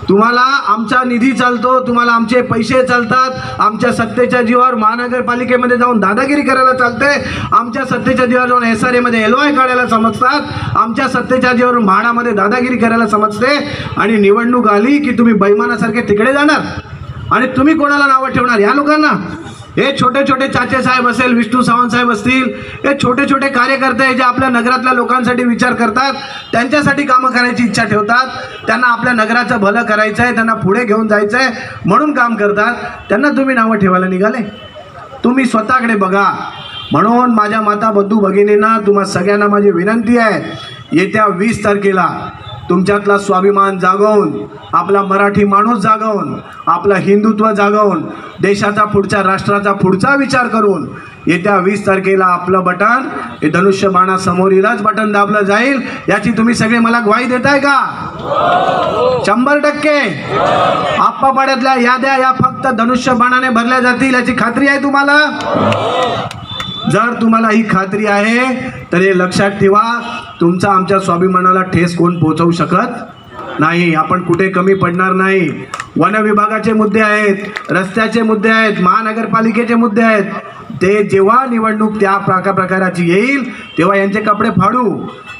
तुम्हाला आमचा निधी चालतो, तुम्हाला आमचे पैसे चालतात. आमच्या सत्तेच्या जीवावर महानगरपालिकेमध्ये जाऊन दादागिरी करायला चालते, आमच्या सत्तेच्या जीवावर जाऊन SRA मध्ये LOI काढायला समजतात, आमच्या सत्तेच्या जीवावर म्हाडामध्ये दादागिरी करायला समजते. आणि निवडणूक आली की तुम्ही बैमानासारखे तिकडे जाणार आणि तुम्ही कोणाला नावं ठेवणार या लोकांना. हे छोटे छोटे चाचे साहेब असेल, विष्णू सावंत साहेब असतील, हे छोटे छोटे कार्यकर्ते जे आपल्या नगरातल्या लोकांसाठी विचार करतात, त्यांच्यासाठी कामं करायची इच्छा ठेवतात, त्यांना आपल्या नगराचं भलं करायचं आहे, त्यांना पुढे घेऊन जायचं आहे म्हणून काम करतात, त्यांना तुम्ही नावं ठेवायला निघाले. तुम्ही स्वतःकडे बघा. म्हणून माझ्या माता बंधू भगिनींना, तुम्हा सगळ्यांना माझी विनंती आहे, येत्या 20 तारखेला तुमच्यातला स्वाभिमान जागवून, आपला मराठी माणूस जागवून, आपला हिंदुत्व जागवून, देशाचा पुढच्या राष्ट्राचा पुढचा विचार करून येत्या 20 तारखेला आपलं बटन हे धनुष्यबाणासमोरीलच बटन दाबलं जाईल. याची तुम्ही सगळे मला ग्वाही देताय का? 100% आप्पापाड्यातल्या याद्या या फक्त धनुष्यबाणाने भरल्या जातील याची खात्री आहे तुम्हाला? जर तुम्हाला ही खात्री आहे तर हे लक्षात ठेवा, तुमचा आमच्या स्वाभिमानाला ठेस कोण पोहोचवू शकत नाही. आपण कुठे कमी पडणार नाही. वन विभागाचे मुद्दे आहेत, रस्त्याचे मुद्दे आहेत, महानगरपालिकेचे मुद्दे आहेत. ते जेव्हा निवडणूक त्या प्रकाराची येईल तेव्हा यांचे कपडे फाडू.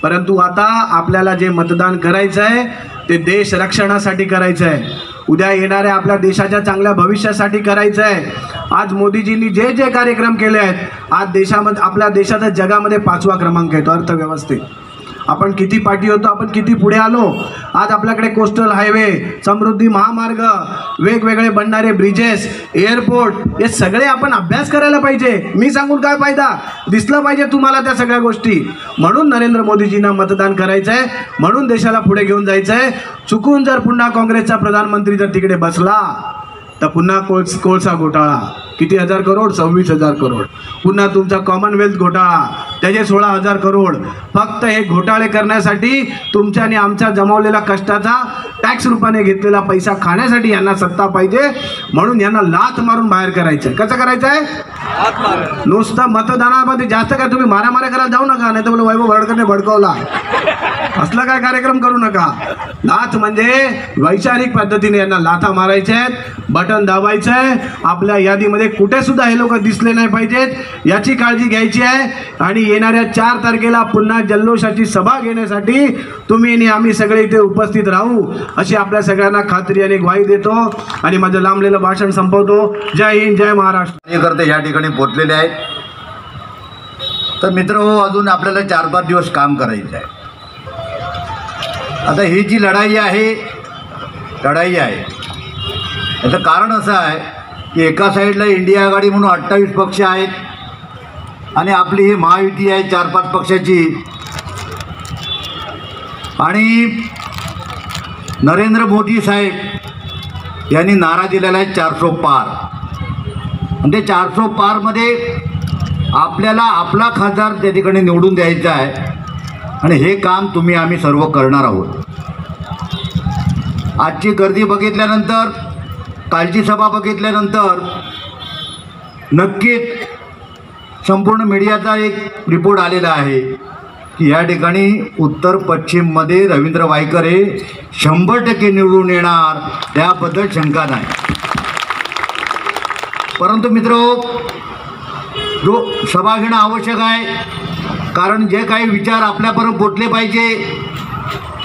परंतु आता आपल्याला जे मतदान करायचं आहे ते देश रक्षणासाठी करायचं आहे, उद्या येणाऱ्या आपल्या देशाच्या चांगल्या भविष्यासाठी करायचं आहे. आज मोदीजींनी जे जे कार्यक्रम केले आहेत, आज देशामध्ये, आपल्या देशाचा जगामध्ये 5वा क्रमांक येतो अर्थव्यवस्थेत. आपण किती पाठी होतो, आपण किती पुढे आलो. आज आपल्याकडे कोस्टल हायवे, समृद्धी महामार्ग, वेगवेगळे बनणारे ब्रिजेस, एअरपोर्ट, हे सगळे आपण अभ्यास करायला पाहिजे. मी सांगून काय फायदा, दिसलं पाहिजे तुम्हाला त्या सगळ्या गोष्टी. म्हणून नरेंद्र मोदीजींना मतदान करायचं आहे, म्हणून देशाला पुढे घेऊन जायचं आहे. चुकून जर पुन्हा काँग्रेसचा प्रधानमंत्री जर तिकडे बसला तर पुन्हा कोळसा घोटाळा, किती हजार करोड? 26,000 करोड. पुन्हा तुमचा कॉमनवेल्थ घोटाळा, त्याचे 16,000 करोड. फक्त हे घोटाळे करण्यासाठी तुमच्या आणि आमच्या जमवलेल्या कष्टाचा टॅक्स रूपाने घेतलेला पैसा खाण्यासाठी यांना सत्ता पाहिजे, म्हणून यांना लाथ मारून बाहेर करायचं. कसं करायचं आहे? नुसतं मतदानामध्ये जास्त काय तुम्ही मारामाऱ्या करायला जाऊ नका, नाही तर मला वैभव भडकरने भडकवला असला काय कार्यक्रम करू नका. लाथ म्हणजे वैचारिक पद्धतीने यांना लाथा मारायच्या आहेत, बटन दाबायचं आहे. आपल्या यादीमध्ये कुठे सुद्धा हे लोक दिसले नाही पाहिजेत याची काळजी घ्यायची आहे. आणि येणाऱ्या 4 तारखेला पुन्हा जल्लोषाची सभा घेण्यासाठी तुम्ही आणि आम्ही सगळे इथे उपस्थित राहू अशी आपल्या सगळ्यांना खात्री आणि ग्वाही देतो आणि माझं लांबलेलं भाषण संपवतो. जय हिंद, जय महाराष्ट्र. कार्यकर्ते या ठिकाणी पोहोचलेले आहेत. तर मित्र अजून आपल्याला 4-5 दिवस काम करायचं आहे. आता ही जी लढाई आहे याचं कारण असं आहे की एका साईडला इंडिया आघाडी म्हणून 28 पक्ष आहेत आणि आपली ही महायुती आहे 4-5 पक्षाची. आणि नरेंद्र मोदी साहेब यांनी नारा दिलेला आहे 400 पार. आणि ते 400 पारमध्ये आपल्याला आपला खासदार त्या ठिकाणी निवडून द्यायचा आहे आणि हे काम तुम्ही आम्ही सर्व करणार आहोत. आजची गर्दी बघितल्यानंतर, कालची सभा बघितल्यानंतर नक्कीच संपूर्ण मीडियाचा एक रिपोर्ट आलेला आहे की या ठिकाणी उत्तर पश्चिममध्ये रवींद्र वायकर हे 100% निवडून येणार, त्याबद्दल शंका नाही. परंतु मित्रहो, जो सभा घेणं आवश्यक आहे, कारण जे काही विचार आपल्यापर्यंत पोचले पाहिजे,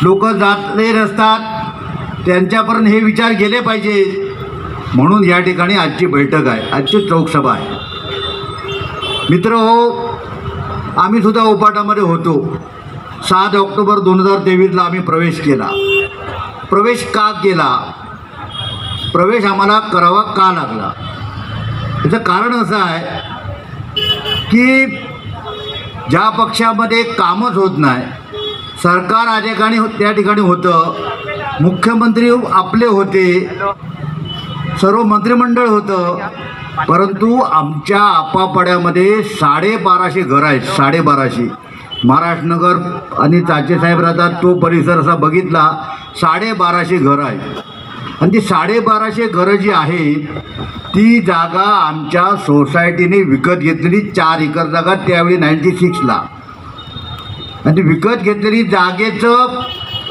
लोक जातले असतात त्यांच्यापर्यंत हे विचार गेले पाहिजे, म्हणून या ठिकाणी आजची बैठक आहे, आजची चौकसभा आहे. मित्र हो, आम्ही सुद्धा उपाटामध्ये होतो. 7 ऑक्टोबर 2023ला आम्ही प्रवेश केला. प्रवेश का केला? प्रवेश आम्हाला करावा का लागला? याचं कारण असं आहे की ज्या पक्षामध्ये कामच होत नाही, सरकार त्या ठिकाणी होतं, मुख्यमंत्री आपले होते, सर्व मंत्रिमंडळ होतं, परंतु आमच्या आपापड्यामध्ये 1250 घरं आहेत. 1250 महाराष्ट्रनगर आणि चाचेसाहेब राहतात तो परिसर असा बघितला, 1250 घरं आहेत. आणि ती 1250 घरं जी आहेत ती जागा आमच्या सोसायटीने विकत घेतलेली, 4 एकर जागा त्यावेळी 96ला. आणि ती विकत घेतलेली जागेचं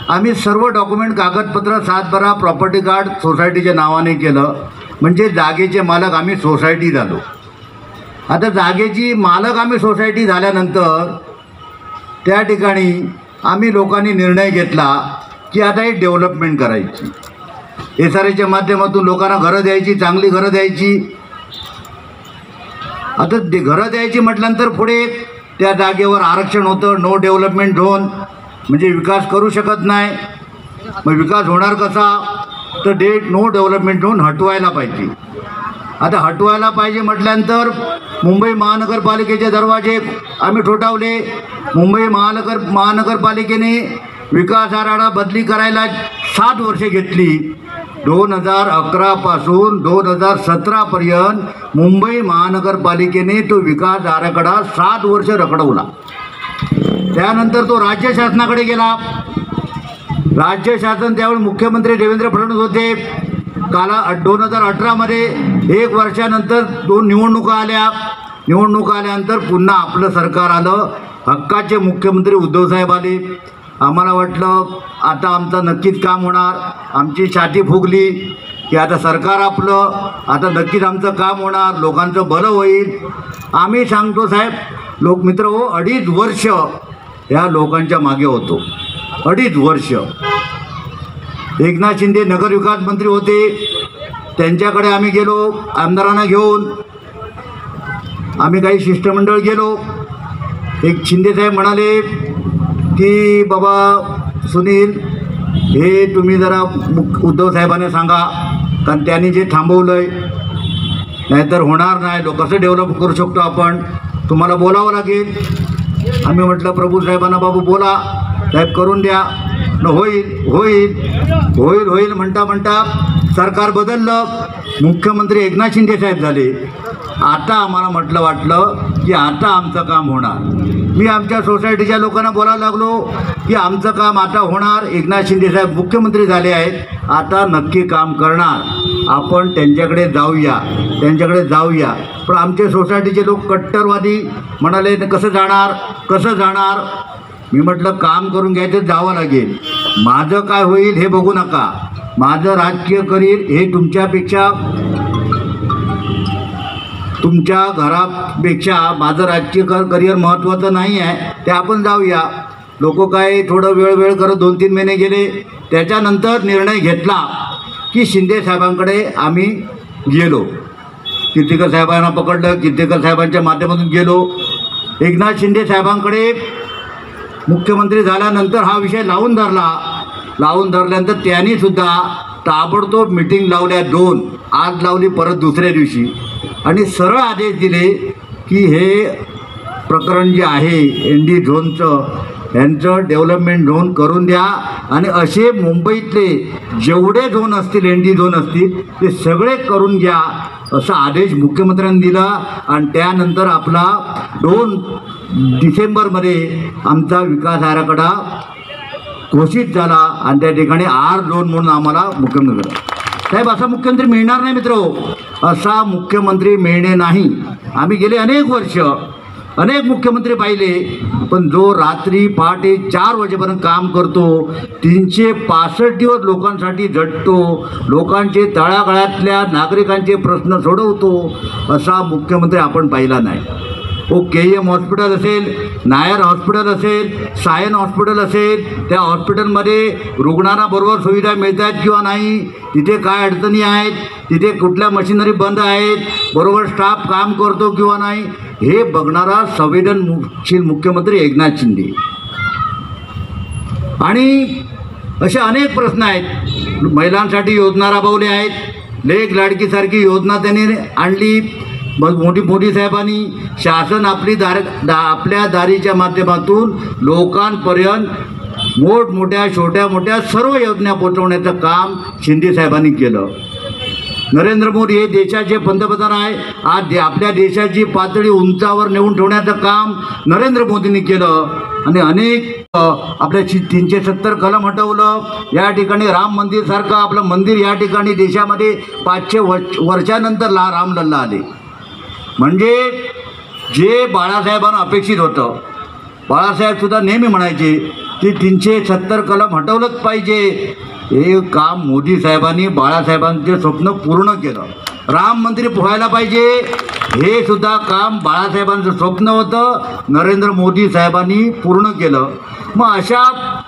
आम्ही सर्व डॉक्युमेंट, कागदपत्र, 7/12 प्रॉपर्टी कार्ड सोसायटीच्या नावाने केलं, म्हणजे जागेचे मालक आम्ही सोसायटी झालो. आता जागेची मालक आम्ही सोसायटी झाल्यानंतर त्या ठिकाणी आम्ही लोकांनी निर्णय घेतला की आता हे डेव्हलपमेंट करायची, SRAच्या माध्यमातून लोकांना घरं द्यायची, चांगली घरं द्यायची. आता घरं द्यायची म्हटल्यानंतर पुढे त्या जागेवर आरक्षण होतं, नो डेव्हलपमेंट झोन, म्हणजे विकास करू शकत नाही. मग विकास होणार कसा? तर नो डेव्हलपमेंट झोन हटवायला पाहिजे. आता हटवायला पाहिजे म्हटल्यानंतर मुंबई महानगरपालिकेचे दरवाजे आम्ही ठोठावले. मुंबई महानगरपालिकेने विकास आराखडा बदली करायला 7 वर्षे घेतली. 2011 पासून 2017पर्यंत मुंबई महानगरपालिकेने तो विकास आराखडा 7 वर्ष रखडवला. त्यानंतर तो राज्य शासनाकडे गेला. राज्य शासन त्यावेळी मुख्यमंत्री देवेंद्र फडणवीस होते. 2018मध्ये 1 वर्षानंतर 2 निवडणुका आल्या. निवडणुका आल्यानंतर पुन्हा आपलं सरकार आलं. हक्काचे मुख्यमंत्री उद्धवसाहेब आले. आम्हाला वाटलं आता आमचं नक्कीच काम होणार. आमची छाती फुगली की आता सरकार आपलं, आता नक्कीच आमचं काम होणार, लोकांचं भलं होईल. आम्ही सांगतो साहेब, मित्र हो, 2.5 वर्ष या लोकांच्या मागे होतो. 2.5 वर्ष. एकनाथ शिंदे नगरविकास मंत्री होते, त्यांच्याकडे आम्ही गेलो आमदारांना घेऊन. आम्ही काही शिष्टमंडळ गेलो. एक शिंदेसाहेब म्हणाले की बाबा सुनील, हे तुम्ही जरा उद्धव साहेबांना सांगा, कारण त्यांनी जे थांबवलं आहे, नाहीतर होणार नाही. कसं डेव्हलप करू शकतो आपण, तुम्हाला बोलावं लागेल. आम्ही म्हटलं प्रभू साहेबांना, बाबू बोला साहेब, करून द्या. होईल होईल होईल होईल म्हणता म्हणता सरकार बदललं. मुख्यमंत्री एकनाथ शिंदे साहेब झाले. आता आम्हाला वाटलं की आता आमचं काम होणार. मी आमच्या सोसायटीच्या लोकांना बोलायला लागलो की आमचं काम आता होणार. एकनाथ शिंदे साहेब मुख्यमंत्री झाले आहेत, आता नक्की काम करणार, आपण त्यांच्याकडे जाऊया. पण आमचे सोसायटीचे लोक कट्टरवादी म्हणाले कसं जाणार. मी म्हटलं काम करून घ्यायचं, जावं लागेल. माझं काय होईल हे बघू नका. माझं राजकीय करिअर हे तुमच्या घरापेक्षा माझं राजकीय करिअर महत्त्वाचं नाही आहे. ते आपण जाऊया. लोक काय थोडं वेळ करत 2-3 महिने गेले. त्याच्यानंतर निर्णय घेतला की शिंदे साहेबांकडे आम्ही गेलो. कीर्तिकर साहेबांना पकडलं, कीर्तिकर साहेबांच्या माध्यमातून गेलो. एकनाथ शिंदे साहेबांकडे मुख्यमंत्री झाल्यानंतर हा विषय लावून धरल्यानंतर त्यांनीसुद्धा ताबडतोब मिटिंग लावल्या 2. आज लावली परत दुसऱ्या दिवशी, आणि सरळ आदेश दिले की हे प्रकरण जे आहे ND झोनचं, यांचं डेव्हलपमेंट झोन करून द्या, आणि असे मुंबईतले जेवढे झोन असतील ND झोन असतील ते सगळे करून घ्या, असा आदेश मुख्यमंत्र्यांनी दिला. आणि त्यानंतर आपला 2 डिसेंबरमध्ये आमचा विकास आराखडा घोषित झाला, आणि त्या ठिकाणी R झोन म्हणून आम्हाला मुख्यमंत्री साहेब. असा मुख्यमंत्री मिळणार नाही मित्रो, असा मुख्यमंत्री मिळणे नाही. आम्ही गेले अनेक वर्ष अनेक मुख्यमंत्री पाहिले, पण जो रात्री पहाटे 4 वाजेपर्यंत काम करतो, 365 दिवस लोकांसाठी झटतो, लोकांचे तळागाळातल्या नागरिकांचे प्रश्न सोडवतो, असा मुख्यमंत्री आपण पाहिला नाही. KM हॉस्पिटल असेल, नायर हॉस्पिटल असेल, सायन हॉस्पिटल असेल, त्या हॉस्पिटलमध्ये रुग्णांना बरोबर सुविधा मिळत आहेत किंवा नाही, तिथे काय अडचणी आहेत, तिथे कुठल्या मशिनरी बंद आहेत, बरोबर स्टाफ काम करतो किंवा नाही, हे बघणारा संवेदनशील मुख्यमंत्री एकनाथ शिंदे. आणि असे अनेक प्रश्न आहेत. महिलांसाठी योजना राबवल्या आहेत, लेक लाडकीसारखी योजना त्यांनी आणली. मोदी साहेबांनी शासन आपल्या दारीच्या माध्यमातून लोकांपर्यंत मोठमोठ्या छोट्या मोठ्या सर्व योजना पोहोचवण्याचं काम शिंदे साहेबांनी केलं. नरेंद्र मोदी हे देशाचे पंतप्रधान आहे. आज आपल्या देशाची पातळी उंचावर नेऊन ठेवण्याचं काम नरेंद्र मोदींनी केलं, आणि अनेक आपल्या 370 कलम हटवलं. या ठिकाणी राम मंदिरसारखं आपलं मंदिर या ठिकाणी देशामध्ये 500 वर्षानंतर रामलल्ला आले. म्हणजे जे बाळासाहेबांना अपेक्षित होतं, बाळासाहेबसुद्धा नेहमी म्हणायचे की 370 कलम हटवलंच पाहिजे, हे काम मोदी साहेबांनी बाळासाहेबांचे स्वप्न पूर्ण केलं. राम मंदिर व्हायला पाहिजे, हे सुद्धा काम बाळासाहेबांचं स्वप्न होतं, नरेंद्र मोदी साहेबांनी पूर्ण केलं. मग अशा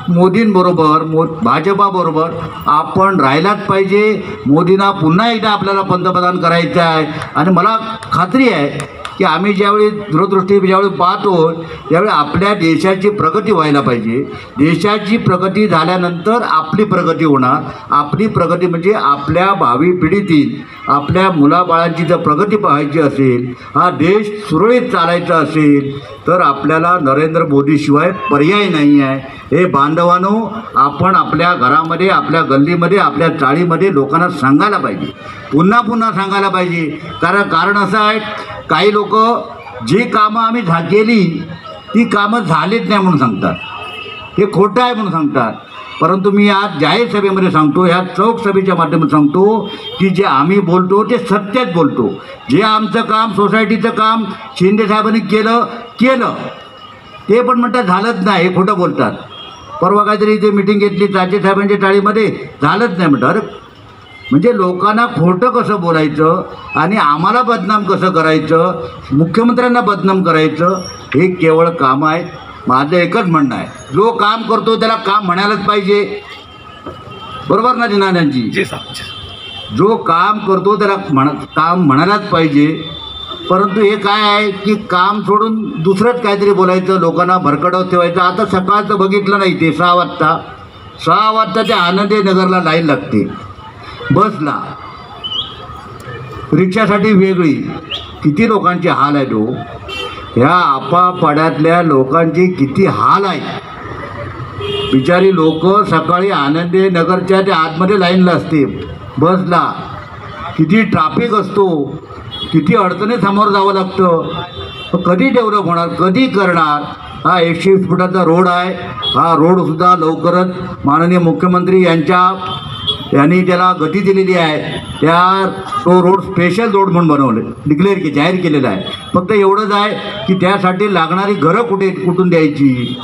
मोदींबरोबर भाजपाबरोबर आपण राहिलाच पाहिजे. मोदींना पुन्हा एकदा आपल्याला पंतप्रधान करायचं आहे, आणि मला खात्री आहे की आम्ही ज्यावेळी दूरदृष्टी पाहतो त्यावेळी आपल्या देशाची प्रगती व्हायला पाहिजे. देशाची प्रगती झाल्यानंतर आपली प्रगती होणार. आपली प्रगती म्हणजे आपल्या भावी पिढीतील आपल्या मुलाबाळांची जर प्रगती पाहायची असेल, हा देश सुरळीत चालायचा असेल, तर आपल्याला नरेंद्र मोदीशिवाय पर्याय नाही आहे. हे बांधवांनो, आपण आपल्या घरामध्ये, आपल्या गल्लीमध्ये, आपल्या चाळीमध्ये लोकांना सांगायला पाहिजे, पुन्हा सांगायला पाहिजे. कारण असं आहे, काही लोक जी कामं आम्ही केली ती कामं झालीच नाही म्हणून सांगतात, हे खोटं आहे म्हणून सांगतात. परंतु मी आज जाहीर सभेमध्ये सांगतो, ह्या चौक सभेच्या माध्यमातून सांगतो की जे आम्ही बोलतो ते सत्यच बोलतो. जे आमचं काम, सोसायटीचं काम शिंदे साहेबांनी केलं ते पण म्हणतात झालंच नाही, हे खोटं बोलतात. परवा काहीतरी इथे मिटिंग घेतली राजे साहेबांच्या टाळीमध्ये, झालंच नाही म्हणतात. म्हणजे लोकांना खोटं कसं बोलायचं आणि आम्हाला बदनाम कसं करायचं, मुख्यमंत्र्यांना बदनाम करायचं, हे केवळ काम आहे. माझं एकच म्हणणं आहे, जो काम करतो त्याला काम म्हणायलाच पाहिजे, बरोबर ना दिनानांजी? जो काम करतो त्याला काम म्हणायलाच पाहिजे. परंतु हे काय आहे की काम सोडून दुसरंच काहीतरी बोलायचं, लोकांना भरकटवत ठेवायचं. आता सकाळचं बघितलं नाही, ते 6 वाजता त्या आनंदी नगरला लाईन लागते बसला, रिक्षासाठी वेगळी. किती लोकांचे हाल आहेत हो, ह्या आपापाड्यातल्या लोकांची किती हाल आहेत. बिचारी लोक सकाळी आनंदी नगरच्या त्या आतमध्ये लाईनला असते बसला, किती ट्रॅफिक असतो, किती अडचणी सामोरं जावं लागतं. कधी डेव्हलप होणार, कधी करणार. हा 120 फुटाचा रोड आहे. हा रोडसुद्धा लवकरच माननीय मुख्यमंत्री यांनी त्याला गती दिलेली आहे. तो रोड स्पेशल रोड म्हणून बनवले, जाहीर केलेला आहे. फक्त एवढंच आहे की त्यासाठी लागणारी घरं कुठून द्यायची.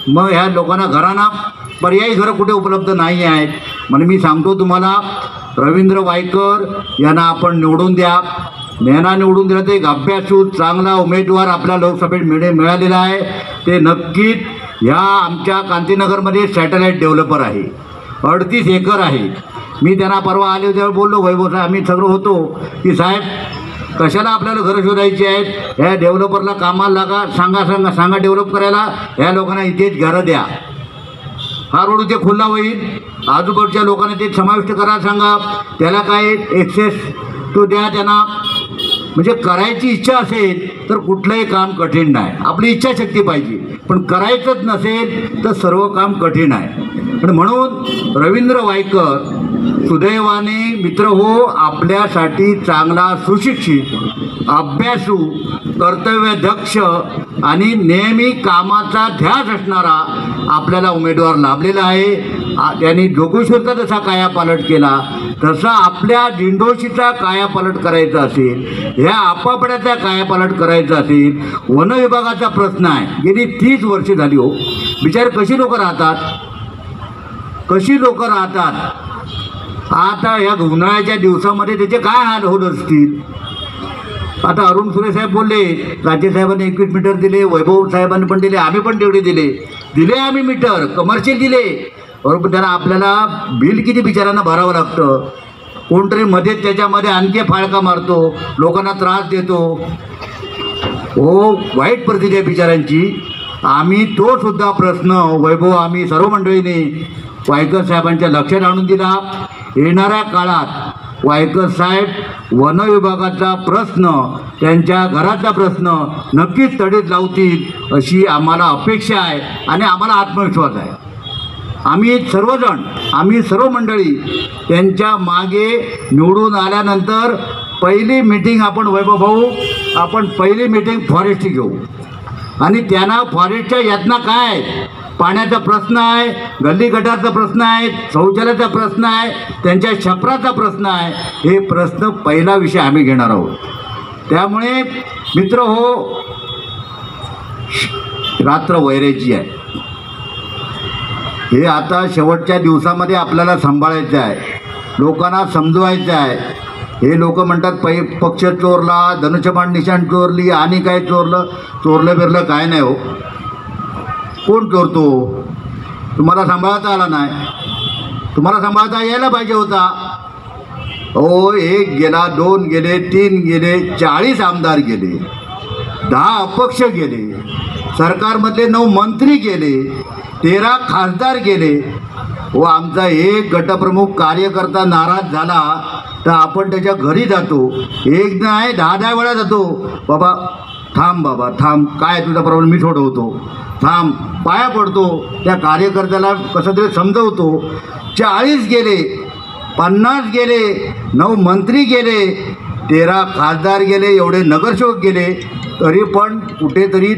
मग ह्या लोकांना घरांना पर्यायी घरं कुठे उपलब्ध नाही आहेत. म्हणून मी सांगतो तुम्हाला, रवींद्र वायकर यांना आपण निवडून द्या. निवडून दिलं तर एक अभ्यासू चांगला उमेदवार आपल्या लोकसभेत मिळालेला आहे. ते नक्कीच ह्या आमच्या कांतीनगरमध्ये सॅटेलाईट डेव्हलपर आहे. 38 एकर आहे. मी त्यांना परवा आले होते, बोललो वैभव साहेब, आम्ही सगळं होतो की साहेब कशाला आपल्याला घरं शोधायची आहेत, ह्या डेव्हलपरला कामाला लागा, सांगा डेव्हलप करायला, ह्या लोकांना इथेच घरं द्या. हा रोड इथे खुला होईल, आजूबाजूच्या लोकांना ते समाविष्ट करा, सांगा त्याला काय एक्सेस तो द्या त्यांना. म्हणजे करायची इच्छा असेल तर कुठलंही काम कठीण नाही. आपली इच्छाशक्ती पाहिजे, पण करायचंच नसेल तर सर्व काम कठीण आहे. पण म्हणून रवींद्र वायकर सुदैवाने मित्र हो, आपल्यासाठी चांगला सुशिक्षित, अभ्यासू, कर्तव्यदक्ष आणि नेहमी कामाचा ध्यास असणारा आपल्याला उमेदवार लाभलेला आहे. त्यांनी जोगेश्वरचा जसा कायापालट केला तसा आपल्या दिंडोशीचा कायापालट करायचा असेल, ह्या आपापड्याचा कायापालट करायचा असेल. वन विभागाचा प्रश्न आहे, गेली 30 वर्ष झाली हो. बिचारे कशी लोक राहतात. आता या उन्हाळ्याच्या दिवसामध्ये त्याचे काय हाल होत असतील. आता अरुण सुरे साहेब बोलले, राज्यसाहेबांनी 21 मीटर दिले, वैभव साहेबांनी पण दिले, आम्ही पण तेवढे दिले आम्ही मीटर कमर्शियल दिले. बरोबर, त्यांना आपल्याला बिल किती बिचारांना भरावं लागतं. कोणतरी मध्ये त्याच्यामध्ये आणखी फाळका मारतो, लोकांना त्रास देतो. वाईट परिस्थिती आहे बिचारांची. आम्ही तो सुद्धा प्रश्न वैभव आम्ही सर्व मंडळीने वायकर साहेबांच्या लक्षात आणून दिला. येणाऱ्या काळात वायकर साहेब वन विभागाचा प्रश्न, त्यांच्या घराचा प्रश्न नक्कीच तडीत लावतील अशी आम्हाला अपेक्षा आहे आणि आम्हाला आत्मविश्वास आहे. आम्ही सर्व मंडळी त्यांच्या मागे निवडून आल्यानंतर पहिली मीटिंग आपण पहिली मीटिंग फॉरेस्टची घेऊ आणि त्यांना फॉरेस्टच्या यातना काय, पाण्याचा प्रश्न आहे, गल्ली गटारचा प्रश्न आहे, शौचालयाचा प्रश्न आहे, त्यांच्या छपराचा प्रश्न आहे, हे प्रश्न पहिला विषय आम्ही घेणार आहोत. त्यामुळे मित्र हो, रात्र वैराची आहे. हे आता शेवटच्या दिवसामध्ये आपल्याला सांभाळायचं आहे, लोकांना समजवायचं आहे. हे लोक म्हणतात पक्ष चोरला, धनुष्यबाण निशाण चोरली आणि काय चोरलं बिरलं काय नाही हो. कोण चोरतो? तुम्हाला सांभाळता आला नाही, तुम्हाला सांभाळता यायला पाहिजे होता. 1 गेला, 2 गेले, 3 गेले, 40 आमदार गेले, 10 अपक्ष गेले, सरकारमधले 9 मंत्री गेले, 13 खासदार गेले. आमचा एक गटप्रमुख कार्यकर्ता नाराज झाला तर आपण त्याच्या घरी जातो, एक नाही 10 वेळा जातो. बाबा थांब, काय तुझा प्रॉब्लेम मी सोडवतो, थांब, पाया पडतो, त्या कार्यकर्त्याला कसं तरी समजवतो. 40 गेले, 50 गेले, 9 मंत्री गेले, 13 खासदार गेले, एवढे नगरसेवक गेले, तरी पण कुठेतरी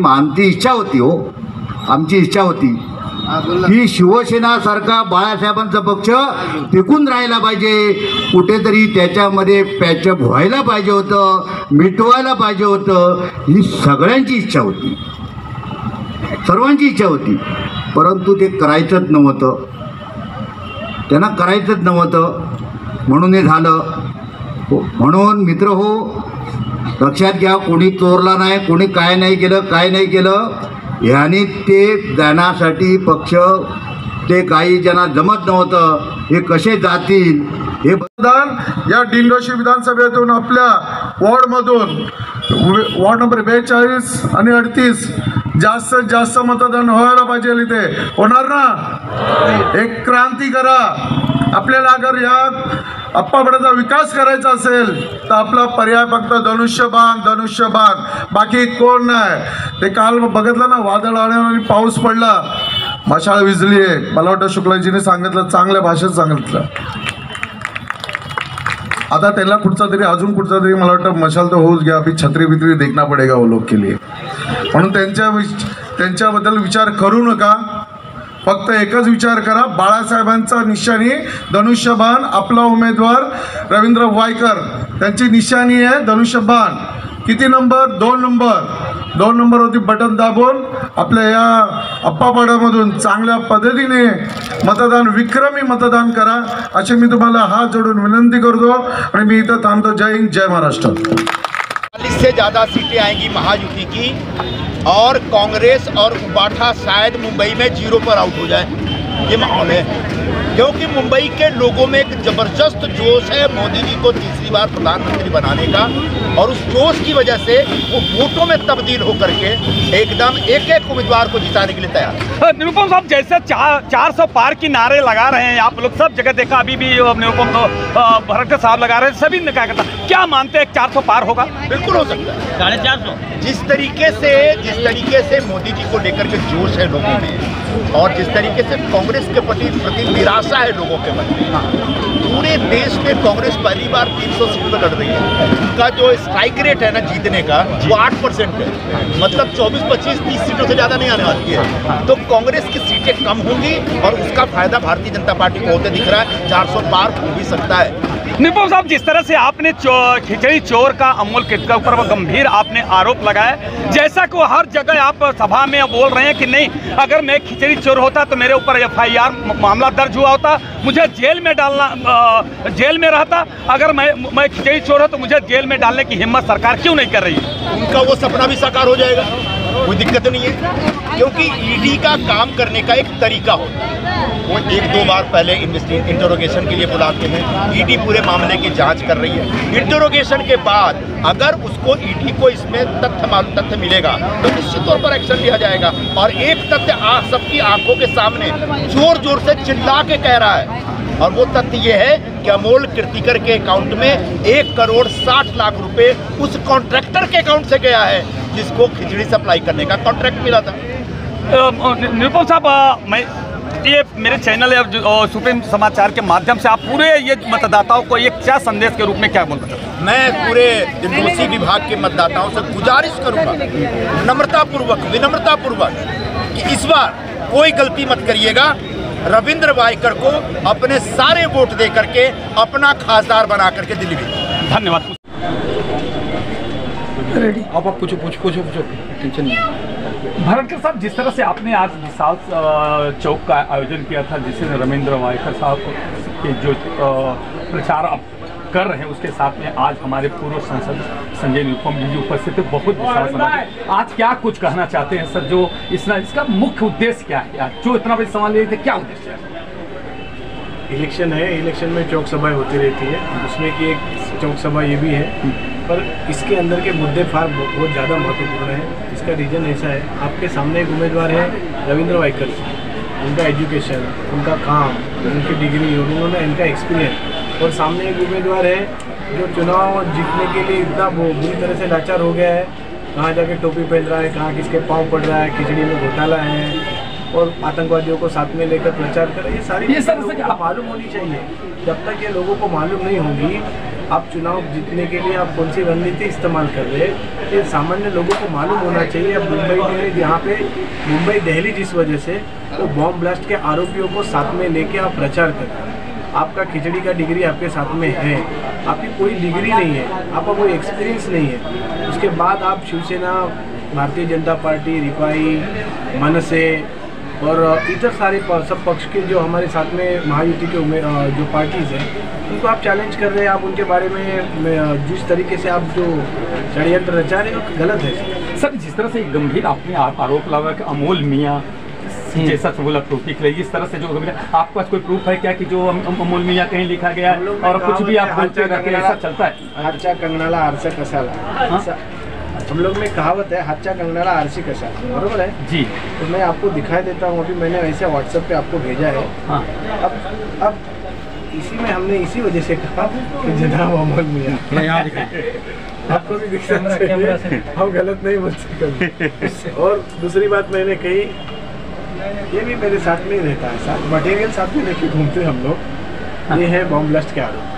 आमची इच्छा होती की शिवसेनासारखा बाळासाहेबांचा पक्ष टिकून राहायला पाहिजे, कुठेतरी त्याच्यामध्ये पॅचअप व्हायला पाहिजे होतं, मिटवायला पाहिजे होतं. ही सगळ्यांची इच्छा होती, सर्वांची इच्छा होती. परंतु ते करायचंच नव्हतं, त्यांना करायचंच नव्हतं, म्हणून हे झालं. म्हणून मित्र हो, लक्षात घ्या, कोणी चोरला नाही, कोणी काय नाही केलं. ह्यानी ते जाण्यासाठी पक्ष, ते काही ज्यांना जमत नव्हतं, हे कसे जातील. हे मतदान या दिंडोशी विधानसभेतून आपल्या वॉर्डमधून वॉर्ड नंबर 42 आणि 38 जास्तीत जास्त मतदान व्हायला पाहिजे. इथे होणार ना? एक क्रांती करा. आपल्याला अगर या आप्पापड्याचा विकास करायचा असेल तर आपला पर्याय फक्त धनुष्यबाग, बाकी कोण नाही. ते काल बघितलं ना, वादळ आल्यावर आणि पाऊस पडला, मशाळ विजली आहे. मला वाटतं शुक्लाजीने सांगितलं, चांगल्या भाषेत सांगितलं. आता त्याला कुठचा तरी अजून कुठचा तरी मला वाटतं मशाल तर होऊच घ्या, अभी छत्री बित्री देखना पडेगा वो लोग के लिए. म्हणून त्यांच्याबद्दल विचार करू नका. फक्त एकच विचार करा, बाळासाहेबांचा निशाणी धनुष्यबाण, आपला उमेदवार रवींद्र वायकर त्यांची निशाणी आहे धनुष्यबाण. किती नंबर? 2 नंबर. 2 नंबरवरती बटन दाबून आपल्या या अप्पापाड्यामधून चांगल्या पद्धतीने मतदान, विक्रमी मतदान करा अशी मी तुम्हाला हात जोडून विनंती करतो आणि मी इथं थांबतो. जय हिंद, जय महाराष्ट्र. 40 से ज़्यादा सीटें आएंगी महायुति की और कांग्रेस और उबाठा शायद मुंबई में 0 पर आउट हो जाए, ये माहौल है. क्योंकि मुंबई के लोगों में एक ज़बरदस्त जोश है मोदी जी को तीसरी बार प्रधानमंत्री बनाने का, और उस जोश की वजह से वो वोटों में तब्दील होकर के एकदम एक उम्मीदवार को जिताने के लिए तैयार है. निरुपम साहब, जैसे 400 पार की नारे लगा रहे हैं आप लोग, सब जगह देखा, अभी भी निरुपम भरत साहब लगा रहे हैं, सभी ने क्या कहता, क्या मानते हैं 400 पार होगा? बिल्कुल हो सकता है. 450. जिस तरीके से मोदी जी को लेकर के जोश है लोगों में और जिस तरीके से कांग्रेस के प्रति निराशा है लोगों के मन में, पूरे देश में कांग्रेस पहली बार 300 सीट पर लड़ रही है. उनका जो स्ट्राइक रेट है ना जीतने का, वो 8% है. मतलब 24, 25, 30 सीटों से ज़्यादा नहीं आने वाली है. तो कांग्रेस की सीटें कम होंगी और उसका फायदा भारतीय जनता पार्टी को होते दिख रहा है. 400 पार हो भी सकता है. निरुपम साहब, जिस तरह से आपने खिचड़ी चोर का अमूल के ऊपर गंभीर आपने आरोप लगाया, जैसा कि हर जगह आप सभा में बोल रहे हैं कि नहीं, अगर मैं खिचड़ी चोर होता तो मेरे ऊपर FIR मामला दर्ज हुआ होता, मुझे जेल में रहता. अगर मैं खिचड़ी चोर हूँ तो मुझे जेल में डालने की हिम्मत सरकार क्यों नहीं कर रही है? उनका वो सपना भी साकार हो जाएगा, कोई दिक्कत नहीं है. क्योंकि ईडी का काम करने का एक तरीका होता है. वो 1-2 बार पहले इंटरोगेशन के लिए बुलाते हैं. ईडी पूरे मामले की जांच कर रही है. इंटरोगेशन के बाद अगर उसको ईडी को इसमें तथ्य मिलेगा तो निश्चित तौर पर एक्शन लिया जाएगा. और एक तथ्य सबकी आंखों के सामने जोर जोर से चिल्ला के कह रहा है, और वो तथ्य ये है कि अमोल कीर्तिकर के अकाउंट में 1 करोड़ 60 लाख रुपए उस कॉन्ट्रैक्टर के अकाउंट से गया है जिसको खिचड़ी सप्लाई करने का कॉन्ट्रैक्ट मिला था. निरुपम साहब, मैं ये मेरे चैनल और सुप्रीम समाचार के माध्यम से आप पूरे ये मतदाताओं को एक क्या संदेश के रूप में क्या बोलना चाहते हैं? मैं पूरे दिनोसी विभाग के मतदाताओं से गुजारिश करूंगा विनम्रतापूर्वक कि इस बार कोई गलती मत करिएगा. रविंद्र वायकर को अपने सारे वोट दे करके अपना खासदार बना करके दिल्ली भेजिए. धन्यवाद. आप पूछो टेंशन नहीं. भरतकर साहब, जिस तरह से आपने आज विशाल चौक का आयोजन किया था, जिसमें रविंद्र वायकर साहब के जो प्रचार आप कर रहे हैं, उसके साथ में आज हमारे पूर्व सांसद संजय निरुपम जी उपस्थित थे. बहुत विशाल समारोह. आज क्या कुछ कहना चाहते हैं सर? जो इसका मुख्य उद्देश्य क्या है? जो इतना बड़ा सवाल लिए थे, क्या उद्देश्य है? इलेक्शन है, इलेक्शन में चौक सभाएं होती रहती है, उसमें की एक चौक सभा ये भी है, पर इसके अंदर के मुद्दे बहुत ज़्यादा महत्वपूर्ण है. इसका रीज़न ऐसा है, आपके सामने एक उम्मीदवार है रविंद्र वायकर, उनका एजुकेशन, उनका काम, उनकी डिग्री, उन्होंने इनका एक्सपीरियंस, और सामने एक उम्मीदवार है जो चुनाव जीतने के लिए इतना बुरी तरह से लाचार हो गया है, कहाँ जाके टोपी पहन रहा है, कहाँ किसके पाँव पड़ रहा है, खिचड़ी में घोटाला है, और आतंकवादियों को साथ में लेकर प्रचार कर. ये सारी चीज़ें लोगों को मालूम होनी चाहिए. जब तक ये लोगों को मालूम नहीं होगी, आप चुनाव जीतने के लिए आप कौन सी रणनीति इस्तेमाल कर रहे हैं, ये सामान्य लोगों को मालूम होना चाहिए. अब मुंबई, यहाँ पे मुंबई दिल्ली जिस वजह से वो बॉम्ब ब्लास्ट के आरोपियों को साथ में लेके आप प्रचार कर रहे हैं. आपका खिचड़ी का डिग्री आपके साथ में है, आपकी कोई डिग्री नहीं है, आपका कोई एक्सपीरियंस नहीं है. उसके बाद आप शिवसेना, भारतीय जनता पार्टी, रिपाई, मनसे और इतर सारे सब पक्ष के जो हमारे साथ में महायुति के जो पार्टीज़ हैं, उनको आप चैलेंज कर रहे हैं. आप उनके बारे में जिस तरीके से आप जो षड्यंत्र रचा रहे हैं वो गलत है. सर, जिस तरह से गंभीर आपने आरोप लगा कि अमोल मियाँ जैसा बोला टोपी के लिए, इस तरह से जो आपके पास कोई प्रूफ है क्या कि जो अमोल मियाँ कहीं लिखा गया है और कुछ भी आप बोलते रहते हैं, ऐसा चलता है? हातच्या कंगणाला आरसा कशाला, हम लोग में कहावत है, हाथच्या कंगणाला आरसी कशाला, बरोबर है जी. तो मैं आपको दिखाई देता हूँ, अभी मैंने वैसे व्हाट्सएप पे आपको भेजा है. हाँ. अब इसी में हमने इसी वजह से कहा कि जनाब अमोल मियाँ, आपको भी दिखना चाहिए, हम गलत नहीं बोल सकते. और दूसरी बात मैंने कही, ये भी मेरे साथ में ही रहता है, साथ मटेरियल साथ में लेके घूमते हम लोग. ये है बॉम्ब ब्लास्ट के आरोप.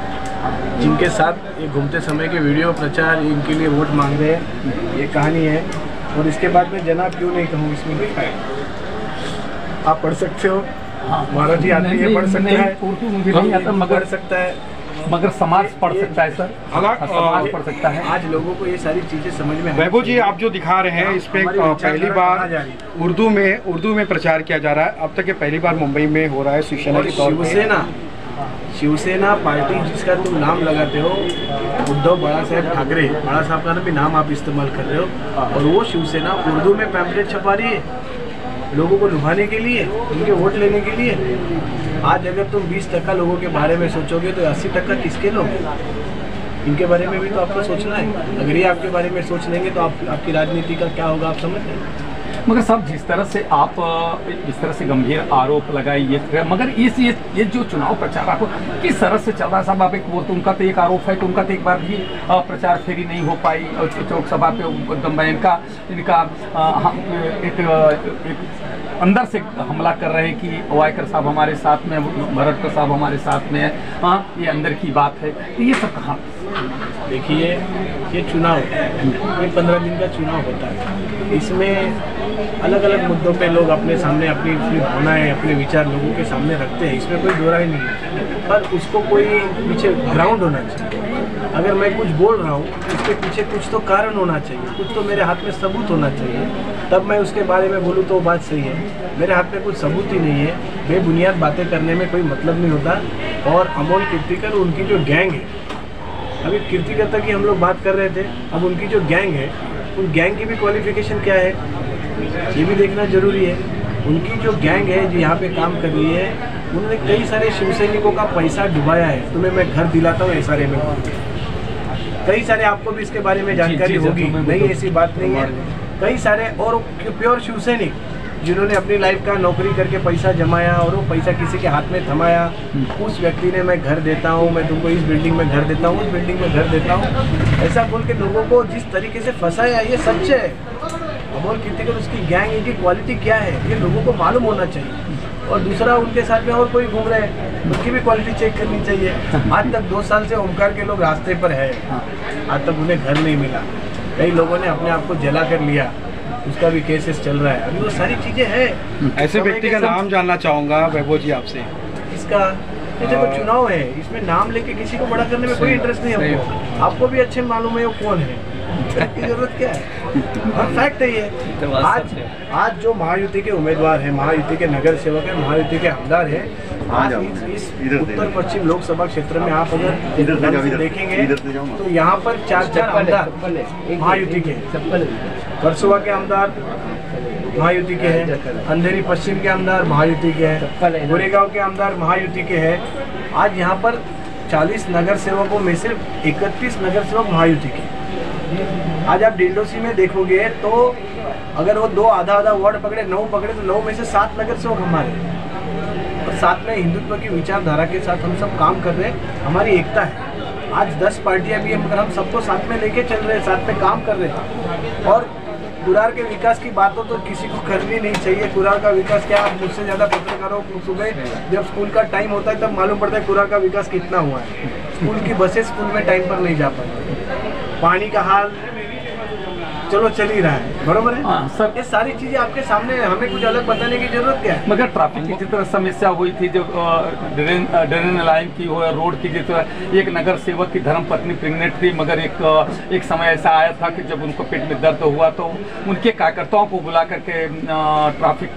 जिनके साथ ये घूमते समय के वीडियो प्रचार इनके लिए वोट मांग रहे हैं, ये कहानी है। और इसके बाद में जनाब क्यों नहीं कहूँ, इसमें लिखा है, आप पढ़ सकते हो, मराठी आती है, पढ़ सकते हैं, उर्दू मुझे नहीं आता, मगर पढ़ सकता है, मगर समाज पढ़ सकता है सर, समाज पढ़ सकता है। आज लोगों को ये सारी चीजें समझ में। वैभव जी, आप जो दिखा रहे हैं इस पे पहली बार उर्दू में प्रचार किया जा रहा है। अब तक ये पहली बार मुंबई में हो रहा है शिवसेना की तौर पे। शिवसेना पार्टी जिसका तुम नाम लगाते हो, उद्धव बाला साहेब ठाकरे, बाला साहब का भी नाम आप इस्तेमाल कर रहे हो, और वो शिवसेना उर्दू में पैम्पलेट छपा रही है लोगों को लुभाने के लिए, उनके वोट लेने के लिए। आज अगर तुम 20% लोगों के बारे में सोचोगे तो 80% किसके लोग? इनके बारे में भी तो आपको सोचना है। अगर ये आपके बारे में सोच लेंगे तो आपकी राजनीति का क्या होगा, आप समझ रहे हैं। मगर साहब, जिस तरह से आप इस तरह से गंभीर आरोप लगाए, ये मगर ये जो चुनाव प्रचार आपको किस तरह से चल रहा है साहब? आप वो तुमका तो एक आरोप है, तुमका तो एक बार भी प्रचार फेरी नहीं हो पाई और चौक सभा पे एकदम इनका एक अंदर से हमला कर रहे हैं कि वायकर साहब हमारे साथ में, भरतकर साहब हमारे साथ में है। हाँ, ये अंदर की बात है, तो ये सब कहाँ? देखिए, ये चुनाव, ये 15 दिन का चुनाव होता है, इसमें अलग अलग मुद्दों पे लोग अपने सामने अपनी भावनाएं, अपने विचार लोगों के सामने रखते हैं, इसमें कोई दो राय नहीं है। पर उसको कोई पीछे ग्राउंड होना चाहिए। अगर मैं कुछ बोल रहा हूँ, उसके पीछे कुछ तो कारण होना चाहिए, कुछ तो मेरे हाथ में सबूत होना चाहिए, तब मैं उसके बारे में बोलूँ तो बात सही है। मेरे हाथ में कुछ सबूत ही नहीं है, बेबुनियाद बातें करने में कोई मतलब नहीं होता। और अमोल कीर्तिकर, उनकी जो गैंग है, अभी कीर्तिकर तक की हम लोग बात कर रहे थे, अब उनकी जो गैंग है, उन गैंग की भी क्वालिफिकेशन क्या है ये भी देखना जरूरी है। उनकी जो गैंग है जो यहाँ पे काम कर रही है, उन्होंने कई सारे शिव सैनिकों का पैसा डुबाया है। तुम्हें मैं घर दिलाता हूँ SRA में, कई सारे, आपको भी इसके बारे में जानकारी होगी, नहीं ऐसी बात नहीं है। कई सारे और प्योर शिव सैनिक जिन्होंने अपनी लाइफ का नौकरी करके पैसा जमाया और वो पैसा किसी के हाथ में थमाया, उस व्यक्ति ने मैं घर देता हूँ, मैं तुमको इस बिल्डिंग में घर देता हूँ, उस बिल्डिंग में घर देता हूँ, ऐसा बोल के लोगों को जिस तरीके से फंसाया, ये सच है। अमोल कीर्तिकर, उसकी गैंग, इनकी क्वालिटी क्या है, ये लोगों को मालूम होना चाहिए। और दूसरा, उनके साथ में और कोई घूम रहे हैं, उनकी भी क्वालिटी चेक करनी चाहिए। आज तक 2 साल से ओमकार के लोग रास्ते पर है, आज तक उन्हें घर नहीं मिला, कई लोगों ने अपने आप को जला कर लिया, उसका भी केसेस चल रहा है। अभी वो सारी चीजें हैं। ऐसे व्यक्ति का नाम जानना चाहूँगा वैभव जी आपसे। इसका देखो, चुनाव है, इसमें नाम लेके किसी को बड़ा करने में कोई इंटरेस्ट नहीं है हमको। आपको भी अच्छे मालूम है वो कौन है, की जरूरत क्या है, और फैक्ट है ये। आज जो महायुति के उम्मीदवार हैं, महायुति के नगर सेवक हैं, महायुति के आमदार हैं, आज इस उत्तर पश्चिम लोकसभा क्षेत्र में आप अगर देखेंगे तो यहाँ पर 4 आमदार महायुति के, वर्सोवा के आमदार महायुति के हैं, अंधेरी पश्चिम के आमदार महायुति के हैं, गोरेगांव के आमदार महायुति के हैं। आज यहाँ पर 40 नगर सेवकों में सिर्फ 31 नगर सेवक महायुति के। आज आप डिंडोसी में देखोगे तो अगर वो 2 आधा वार्ड पकड़े, 9 पकड़े, तो 9 में से 7 नगर सेवक हमारे, और साथ में हिंदुत्व की विचारधारा के साथ हम सब काम कर रहे हैं, हमारी एकता है। आज 10 पार्टियां भी हम सबको साथ में लेके चल रहे हैं, साथ में काम कर रहे हैं। और कुरार के विकास की बातों तो किसी को करनी नहीं चाहिए। कुरार का विकास क्या, आप मुझसे ज़्यादा पत्रकारों को सुबह जब स्कूल का टाइम होता है तब मालूम पड़ता है कुरार का विकास कितना हुआ है। स्कूल की बसें स्कूल में टाइम पर नहीं जा पाती, पानी का हाल चलो चल ही रहा है, बरोबर है। हाँ, सर, ये सारी चीजें आपके सामने, हमें कुछ अलग बताने की जरूरत क्या है। मगर ट्रैफिक की जिस तरह समस्या हुई थी, जो ड्रेन लाइन की हो, रोड की, जिस तरह एक नगर सेवक की धर्मपत्नी प्रेग्नेंट थी, मगर एक समय ऐसा आया था कि जब उनको पेट में दर्द हुआ तो उनके कार्यकर्ताओं को बुला करके ट्रैफिक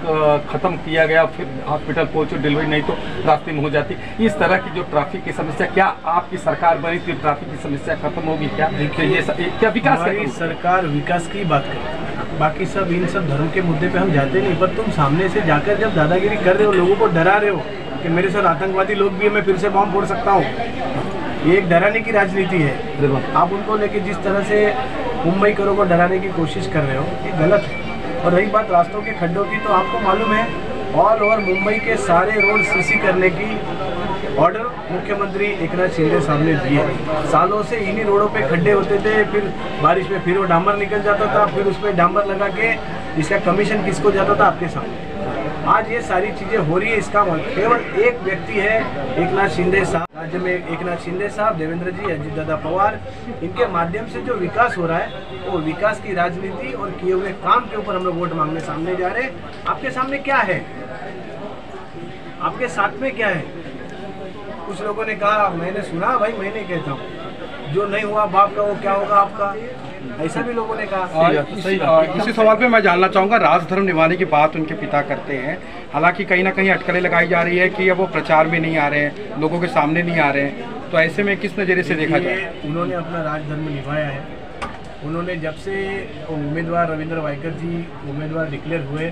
खत्म किया गया, फिर हॉस्पिटल पहुंचो, डिलीवरी नहीं तो रास्ते में हो जाती। इस तरह की जो ट्रैफिक की समस्या, क्या आपकी सरकार बनी तो ट्रैफिक की समस्या खत्म होगी क्या? क्या विकास करेगी सरकार? विकास की बात करें, बाकी सब इन सब धर्म के मुद्दे पे हम जाते नहीं, पर तुम सामने से जाकर जब दादागिरी कर रहे हो, लोगों को डरा रहे हो कि मेरे साथ आतंकवादी लोग भी है, मैं फिर से बॉम्ब फोड़ सकता हूँ, ये एक डराने की राजनीति है। आप उनको लेके जिस तरह से मुंबई करों को डराने की कोशिश कर रहे हो, ये गलत है। और रही बात रास्तों के खड्डों की, तो आपको मालूम है ऑल ओवर मुंबई के सारे रोड सीसी करने की ऑर्डर मुख्यमंत्री एकनाथ शिंदे साहब ने दिए। सालों से इन्हीं रोडों पे खड्डे होते थे, फिर बारिश में फिर वो डांबर निकल जाता था, फिर उस पर डांबर लगा के इसका कमीशन किसको जाता था, आपके सामने। आज ये सारी चीजें हो रही है, इसका केवल एक व्यक्ति है, एकनाथ शिंदे साहब। राज्य में एकनाथ शिंदे साहब, देवेंद्र जी, अजीत दादा पवार, इनके माध्यम से जो विकास हो रहा है वो विकास की राजनीति और किए हुए काम के ऊपर हम लोग वोट मांगने सामने जा रहे हैं। आपके सामने क्या है, आपके साथ में क्या है? कुछ लोगों ने कहा, मैंने सुना, भाई मैं नहीं कहता हूँ, जो नहीं हुआ बाप का वो क्या होगा आपका, ऐसा भी लोगों ने कहा। इसी सवाल पे मैं जानना चाहूँगा, राजधर्म निभाने की बात उनके पिता करते हैं, हालांकि कहीं ना कहीं अटकलें लगाई जा रही है कि अब वो प्रचार में नहीं आ रहे हैं, लोगों के सामने नहीं आ रहे हैं, तो ऐसे में किस नज़रिए से देखा जाए? उन्होंने अपना राजधर्म निभाया है। उन्होंने जब से उम्मीदवार रविंद्र वाइकर जी उम्मीदवार डिक्लेयर हुए,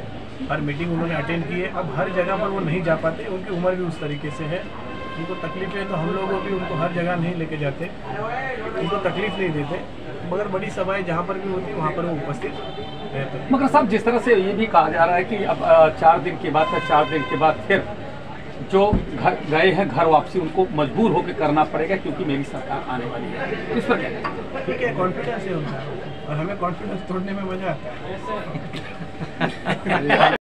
हर मीटिंग उन्होंने अटेंड की है। अब हर जगह पर वो नहीं जा पाते, उनकी उम्र भी उस तरीके से है, उनको तकलीफ है, तो हम लोगों भी उनको हर जगह नहीं लेके जाते, उनको तकलीफ नहीं देते, मगर बड़ी सभाएं जहाँ पर भी होती वहाँ पर वो उपस्थित रहते हैं। मगर साहब, जिस तरह से ये भी कहा जा रहा है कि अब 4 दिन के बाद फिर जो घर गए हैं घर वापसी उनको मजबूर होकर करना पड़ेगा, क्योंकि मेरी सरकार आने वाली है। इस पर क्या? ठीक है, कॉन्फिडेंस है उनका, और हमें कॉन्फिडेंस तोड़ने में मजा आता है।